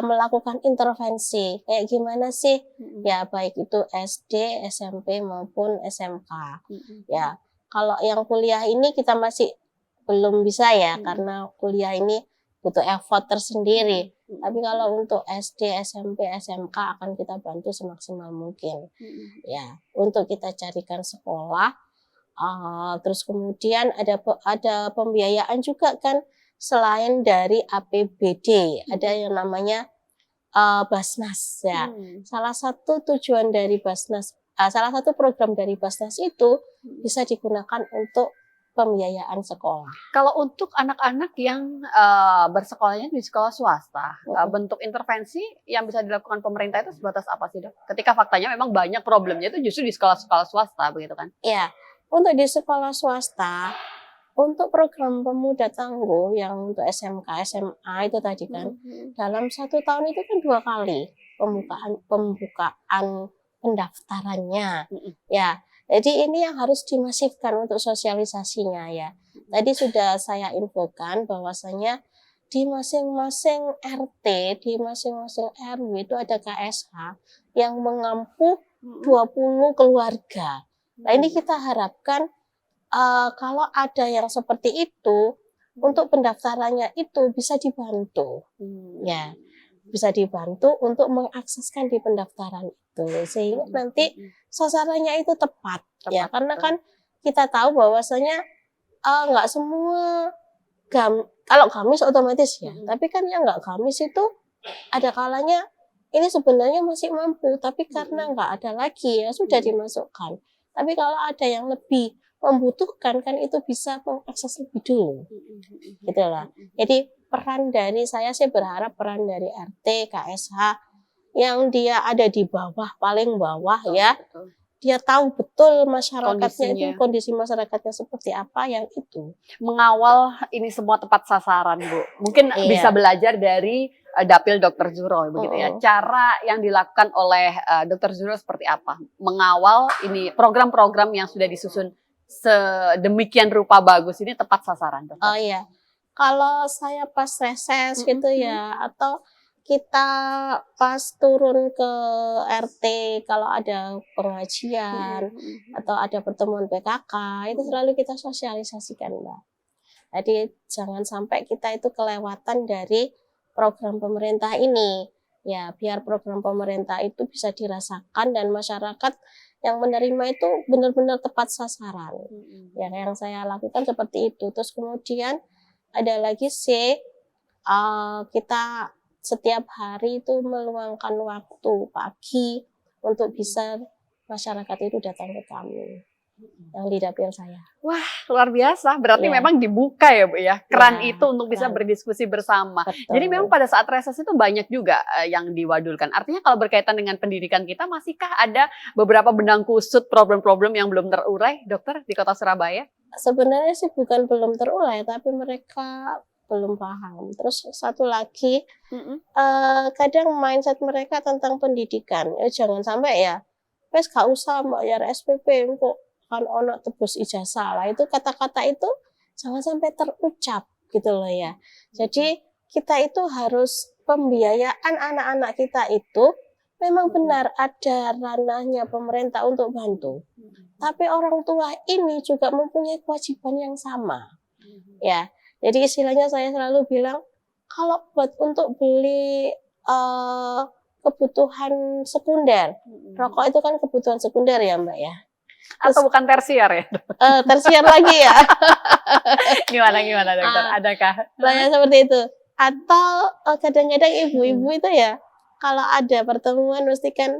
melakukan intervensi. Kayak gimana sih? Ya, baik itu SD, SMP maupun SMK. Ya, kalau yang kuliah ini kita masih belum bisa ya, karena kuliah ini butuh effort tersendiri. Tapi kalau untuk SD, SMP, SMK akan kita bantu semaksimal mungkin. Ya, untuk kita carikan sekolah. Terus kemudian ada pembiayaan juga kan, selain dari APBD, ada yang namanya Basnas ya. Salah satu tujuan dari Basnas, salah satu program dari Basnas itu bisa digunakan untuk pembiayaan sekolah. Kalau untuk anak-anak yang bersekolahnya di sekolah swasta, bentuk intervensi yang bisa dilakukan pemerintah itu sebatas apa sih, Dok? Ketika faktanya memang banyak problemnya itu justru di sekolah-sekolah swasta, begitu kan? Ya, untuk di sekolah swasta, untuk program pemuda tangguh yang untuk SMK, SMA itu tadi kan, dalam 1 tahun itu kan 2 kali pembukaan pendaftarannya. Ya, jadi ini yang harus dimasifkan untuk sosialisasinya ya. Tadi sudah saya infokan bahwasanya di masing-masing RT, di masing-masing RW itu ada KSH yang mengampu 20 keluarga. Nah ini kita harapkan kalau ada yang seperti itu, untuk pendaftarannya itu bisa dibantu. Ya, bisa dibantu untuk mengakseskan di pendaftaran itu sehingga nanti sasarannya itu tepat ya, karena kan kita tahu bahwasanya nggak semua kalau gamis otomatis ya, tapi kan yang nggak gamis itu ada kalanya ini sebenarnya masih mampu, tapi karena nggak ada lagi ya sudah dimasukkan. Tapi kalau ada yang lebih membutuhkan kan itu bisa mengakses lebih dulu, gitulah. Jadi peran dari saya sih berharap peran dari RT, KSH yang dia ada di bawah, paling bawah ya, dia tahu betul masyarakatnya itu, kondisi masyarakatnya seperti apa yang itu. Mengawal ini semua tepat sasaran, Bu. Mungkin bisa belajar dari Dapil Dr. Zuro, begitu ya. Cara yang dilakukan oleh Dr. Zuro seperti apa? Mengawal ini program-program yang sudah disusun sedemikian rupa bagus ini tepat sasaran, Dokter. Oh iya, kalau saya pas reses gitu ya, atau kita pas turun ke RT kalau ada pengajian atau ada pertemuan PKK, itu selalu kita sosialisasikan, Mbak. Jadi jangan sampai kita itu kelewatan dari program pemerintah ini. Ya, biar program pemerintah itu bisa dirasakan dan masyarakat yang menerima itu benar-benar tepat sasaran. Ya, yang saya lakukan seperti itu. Terus kemudian ada lagi sih, kita setiap hari itu meluangkan waktu pagi untuk bisa masyarakat itu datang ke kami yang di dapil saya. Wah, luar biasa. Berarti memang dibuka ya, Bu ya, keran itu untuk bisa berdiskusi bersama. Betul. Jadi memang pada saat reses itu banyak juga yang diwadulkan. Artinya kalau berkaitan dengan pendidikan kita, masihkah ada beberapa benang kusut problem-problem yang belum terurai, Dokter, di Kota Surabaya? Sebenarnya sih bukan belum terurai, tapi mereka belum paham. Terus satu lagi, kadang mindset mereka tentang pendidikan, ya jangan sampai ya, wes gak usah bayar SPP kok kan ono tebus ijazah lah, itu kata-kata itu jangan sampai terucap gitu loh ya. Jadi kita itu harus pembiayaan anak-anak kita itu memang benar ada ranahnya pemerintah untuk bantu, tapi orang tua ini juga mempunyai kewajiban yang sama ya. Jadi istilahnya saya selalu bilang, kalau buat untuk beli kebutuhan sekunder, rokok itu kan kebutuhan sekunder ya Mbak ya. Atau bukan tersier ya? Tersier lagi ya. Gimana Dokter? Adakah? Saya seperti itu. Atau kadang-kadang ibu-ibu itu ya, kalau ada pertemuan mesti kan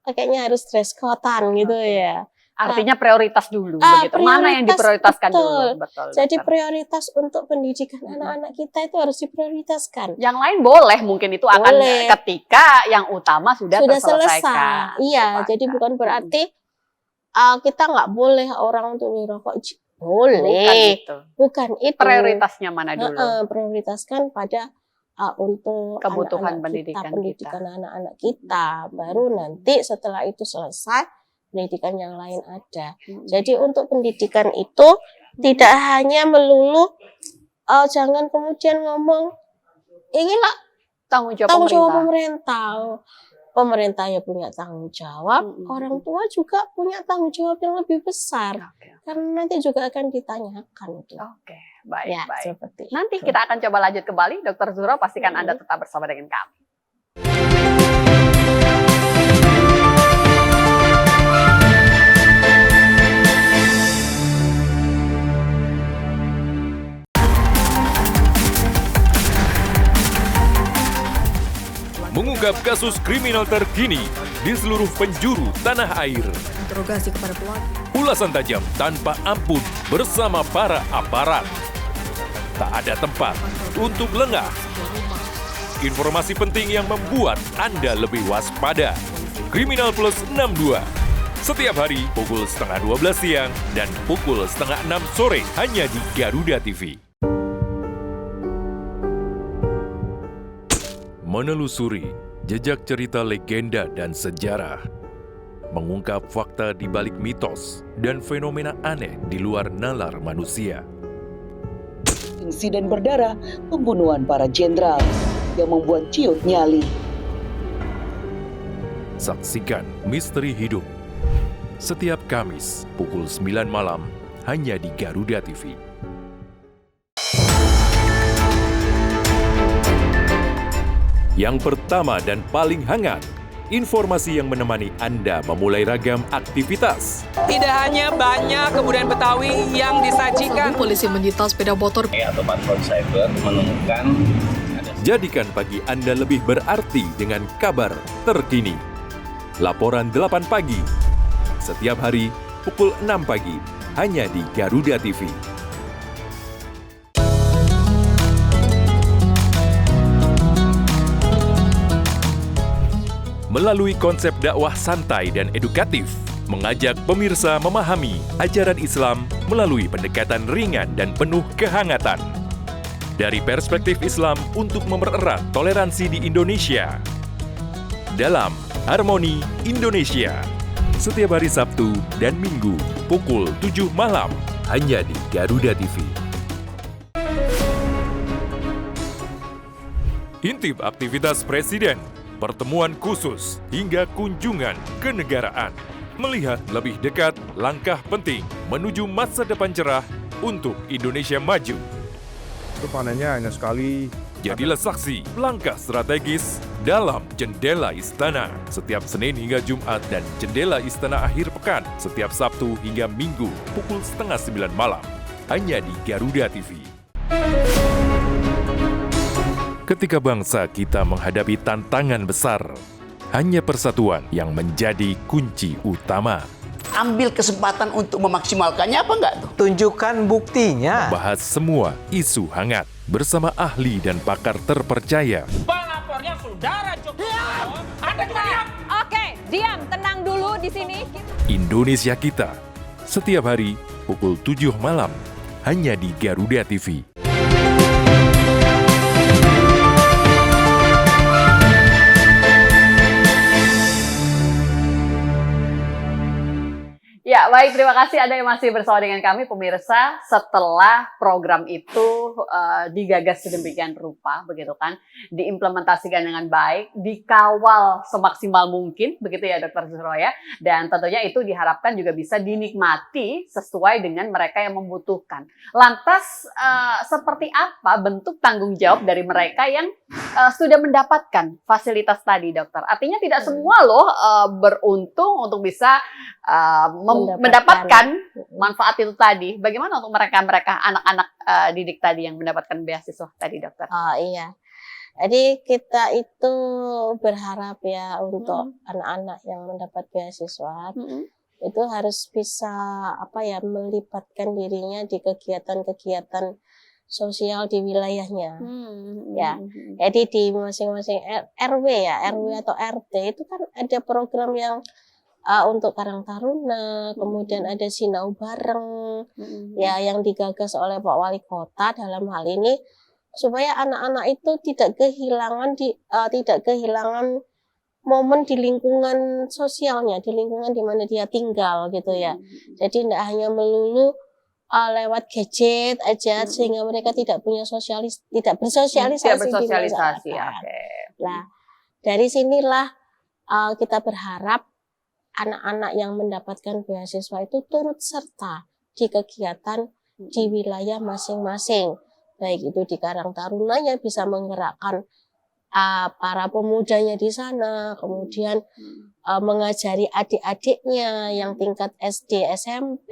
kayaknya harus dress code-an gitu ya. Artinya prioritas dulu, begitu. Mana yang diprioritaskan dulu? Betul. Jadi prioritas untuk pendidikan anak-anak kita itu harus diprioritaskan. Yang lain boleh, mungkin itu akan ketika yang utama sudah terselesaikan. Iya, jadi bukan berarti kita nggak boleh orang untuk merokok. Boleh. Bukan itu. Prioritasnya mana dulu? Prioritaskan pada untuk kebutuhan pendidikan anak-anak kita. Baru nanti setelah itu selesai, pendidikan yang lain ada. Jadi untuk pendidikan itu tidak hanya melulu jangan kemudian ngomong inilah tanggung jawab pemerintah. Pemerintah ya punya tanggung jawab, orang tua juga punya tanggung jawab yang lebih besar. Karena nanti juga akan ditanyakan itu. Oke, baik, ya, baik. Seperti nanti itu. Kita akan coba lanjut kembali, Dr. Zuro, pastikan Anda tetap bersama dengan kami. Mengungkap kasus kriminal terkini di seluruh penjuru tanah air. Interogasi kepada pelaku. Ulasan tajam tanpa ampun bersama para aparat. Tak ada tempat untuk lengah. Informasi penting yang membuat Anda lebih waspada. Kriminal Plus 62. Setiap hari pukul 11:30 siang dan pukul 5:30 sore hanya di Garuda TV. Menelusuri jejak cerita legenda dan sejarah. Mengungkap fakta di balik mitos dan fenomena aneh di luar nalar manusia. Insiden berdarah pembunuhan para jenderal yang membuat ciut nyali. Saksikan Misteri Hidup setiap Kamis pukul 9 malam hanya di Garuda TV. Yang pertama dan paling hangat, informasi yang menemani Anda memulai ragam aktivitas. Tidak hanya banyak kebudayaan Betawi yang disajikan. Polisi menyita sepeda motor atau patroli cyber menemukan. Jadikan pagi Anda lebih berarti dengan kabar terkini. Laporan 8 pagi. Setiap hari pukul 6 pagi hanya di Garuda TV. Melalui konsep dakwah santai dan edukatif, mengajak pemirsa memahami ajaran Islam melalui pendekatan ringan dan penuh kehangatan. Dari perspektif Islam untuk mempererat toleransi di Indonesia. Dalam Harmoni Indonesia. Setiap hari Sabtu dan Minggu pukul 7 malam hanya di Garuda TV. Intip aktivitas Presiden, pertemuan khusus hingga kunjungan kenegaraan. Melihat lebih dekat langkah penting menuju masa depan cerah untuk Indonesia maju. Itu panennya hanya sekali. Jadilah saksi langkah strategis dalam Jendela Istana setiap Senin hingga Jumat dan Jendela Istana akhir pekan setiap Sabtu hingga Minggu pukul 8:30 malam hanya di Garuda TV. Ketika bangsa kita menghadapi tantangan besar, hanya persatuan yang menjadi kunci utama. Ambil kesempatan untuk memaksimalkannya apa enggak tuh? Tunjukkan buktinya. Bahas semua isu hangat bersama ahli dan pakar terpercaya. Pelapornya saudara Jokowi. Anda juga diam. Oke, diam, tenang dulu di sini. Indonesia Kita, setiap hari pukul 7 malam hanya di Garuda TV. Ya, baik. Terima kasih Anda yang masih bersama dengan kami, pemirsa. Setelah program itu digagas sedemikian rupa, begitu kan, diimplementasikan dengan baik, dikawal semaksimal mungkin, begitu ya Dr. Suroya, dan tentunya itu diharapkan juga bisa dinikmati sesuai dengan mereka yang membutuhkan. Lantas, seperti apa bentuk tanggung jawab dari mereka yang sudah mendapatkan fasilitas tadi, Dokter? Artinya tidak semua loh beruntung untuk bisa mendapatkan manfaat itu tadi. Bagaimana untuk mereka anak-anak didik tadi yang mendapatkan beasiswa tadi, Dokter? Oh iya. Jadi kita itu berharap ya untuk anak-anak yang mendapat beasiswa itu harus bisa melibatkan dirinya di kegiatan-kegiatan sosial di wilayahnya. Ya. Jadi di masing-masing RW atau RT itu kan ada program yang untuk Karang Taruna, kemudian ada Sinau Bareng, ya yang digagas oleh Pak Wali Kota dalam hal ini supaya anak-anak itu tidak kehilangan momen di lingkungan sosialnya, di lingkungan di mana dia tinggal gitu ya. Jadi tidak hanya melulu lewat gadget aja sehingga mereka tidak bersosialisasi di masyarakat. Nah, dari sinilah kita berharap anak-anak yang mendapatkan beasiswa itu turut serta di kegiatan di wilayah masing-masing. Baik itu di Karang Taruna yang bisa menggerakkan para pemudanya di sana, kemudian mengajari adik-adiknya yang tingkat SD, SMP,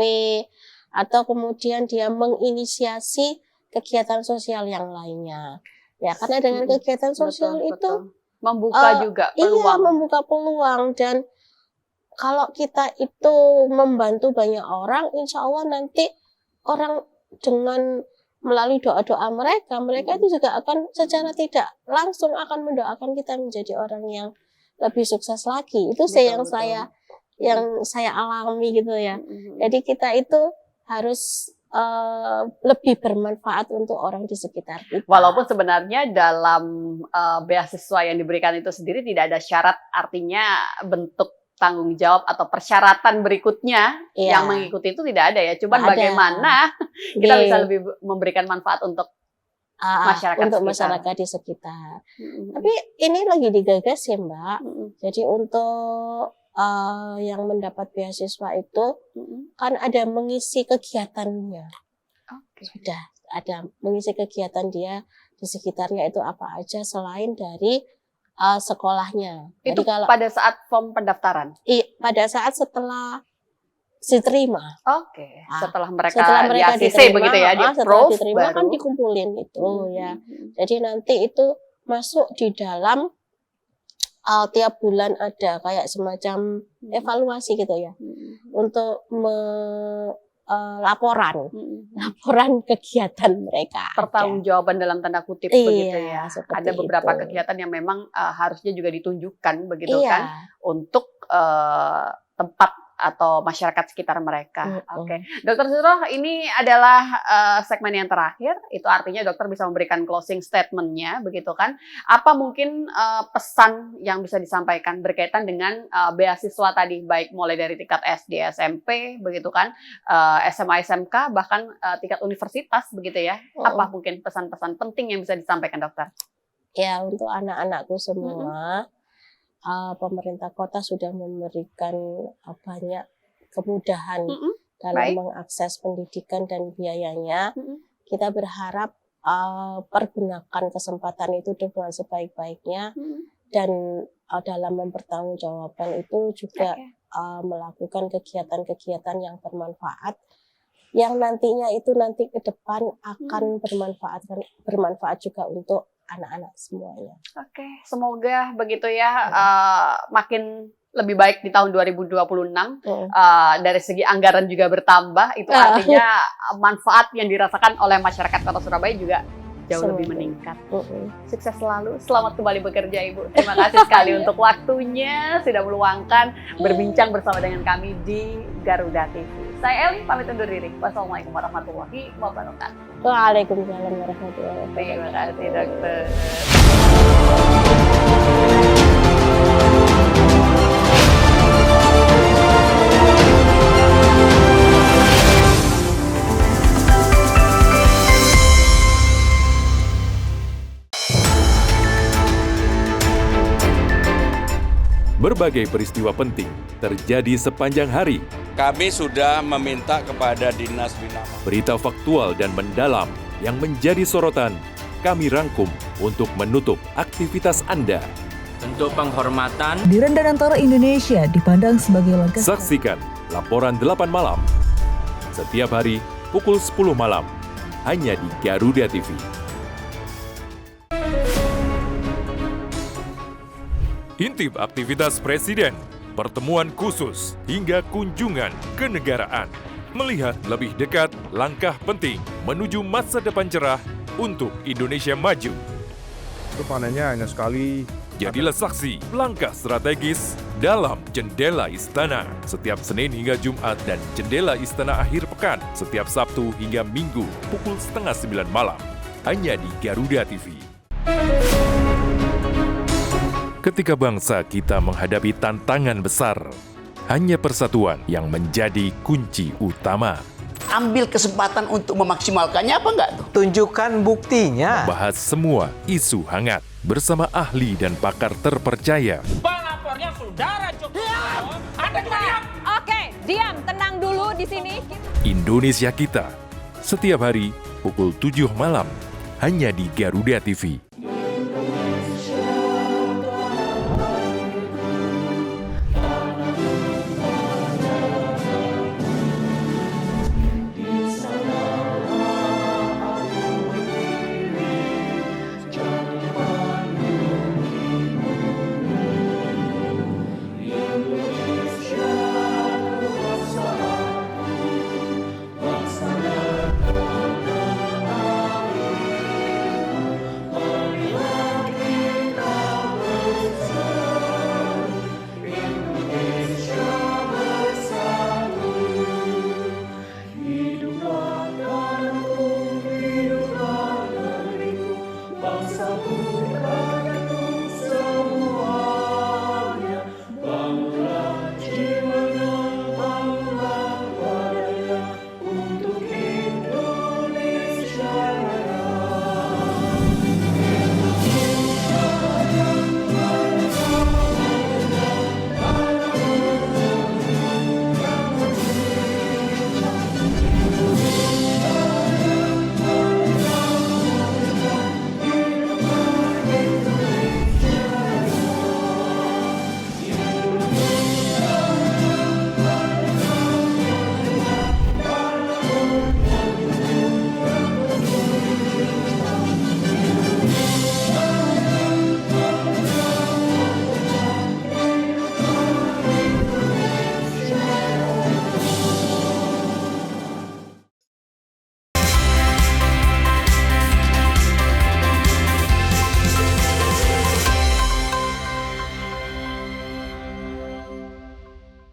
atau kemudian dia menginisiasi kegiatan sosial yang lainnya. Ya, karena dengan kegiatan sosial itu membuka juga peluang. Iya, membuka peluang dan kalau kita itu membantu banyak orang, insya Allah nanti orang dengan melalui doa-doa mereka itu juga akan secara tidak langsung akan mendoakan kita menjadi orang yang lebih sukses lagi. Itu yang saya alami gitu ya. Jadi kita itu harus lebih bermanfaat untuk orang di sekitar kita. Walaupun sebenarnya dalam beasiswa yang diberikan itu sendiri tidak ada syarat, artinya bentuk tanggung jawab atau persyaratan berikutnya yang mengikuti itu tidak ada ya. Cuman bagaimana kita bisa lebih memberikan manfaat untuk masyarakat untuk sekitar. Masyarakat di sekitar. Tapi ini lagi digagas ya Mbak. Jadi untuk yang mendapat beasiswa itu kan ada mengisi kegiatannya. Sudah ada mengisi kegiatan dia di sekitarnya itu apa aja selain dari sekolahnya. Itu jadi kalau pada saat form pendaftaran? Pada saat setelah diterima. Setelah mereka di ACC begitu ya, di setelah approve diterima baru kan dikumpulin itu ya. Jadi nanti itu masuk di dalam tiap bulan ada kayak semacam evaluasi gitu ya, untuk laporan kegiatan mereka. Pertanggungjawaban dalam tanda kutip begitu ya. Ada beberapa itu. kegiatan yang memang harusnya juga ditunjukkan begitu kan untuk tempat atau masyarakat sekitar mereka. Dokter Surah, ini adalah segmen yang terakhir. Itu artinya dokter bisa memberikan closing statement-nya, begitu kan? Apa mungkin pesan yang bisa disampaikan berkaitan dengan beasiswa tadi, baik mulai dari tingkat SD, SMP, begitu kan? SMA, SMK, bahkan tingkat universitas, begitu ya? Apa mungkin pesan-pesan penting yang bisa disampaikan dokter? Ya, untuk anak-anakku semua, pemerintah kota sudah memberikan banyak kemudahan dalam mengakses pendidikan dan biayanya. Kita berharap pergunakan kesempatan itu dengan sebaik-baiknya dan dalam mempertanggungjawabkan itu juga melakukan kegiatan-kegiatan yang bermanfaat, yang nantinya itu nanti ke depan akan bermanfaat juga untuk anak-anak semuanya. Semoga begitu ya, makin lebih baik di tahun 2026. Dari segi anggaran juga bertambah, itu artinya manfaat yang dirasakan oleh masyarakat Kota Surabaya juga jauh lebih meningkat. Sukses selalu, selamat kembali bekerja Ibu. Terima kasih sekali untuk waktunya, sudah meluangkan berbincang bersama dengan kami di Garuda TV. Saya Eli, pamit undur diri. Wassalamualaikum warahmatullahi wabarakatuh. Waalaikumsalam warahmatullahi wabarakatuh. Terima kasih dokter. Berbagai peristiwa penting terjadi sepanjang hari. Kami sudah meminta kepada Dinas Bina. Berita faktual dan mendalam yang menjadi sorotan, kami rangkum untuk menutup aktivitas Anda. Untuk penghormatan, Dirjen Tentara Indonesia dipandang sebagai langkah. Saksikan laporan 8 malam. Setiap hari pukul 10 malam. Hanya di Garuda TV. Intip aktivitas Presiden, pertemuan khusus, hingga kunjungan kenegaraan. Melihat lebih dekat langkah penting menuju masa depan cerah untuk Indonesia maju. Itu panennya hanya sekali. Jadilah saksi langkah strategis dalam Jendela Istana. Setiap Senin hingga Jumat dan Jendela Istana akhir pekan. Setiap Sabtu hingga Minggu pukul 8:30 malam. Hanya di Garuda TV. Ketika bangsa kita menghadapi tantangan besar, hanya persatuan yang menjadi kunci utama. Ambil kesempatan untuk memaksimalkannya apa enggak tuh? Tunjukkan buktinya. Bahas semua isu hangat bersama ahli dan pakar terpercaya. Pelapornya saudara Jokowi. Anda cuma diam. Oke, diam, tenang dulu di sini. Indonesia Kita, setiap hari pukul 7 malam, hanya di Garuda TV.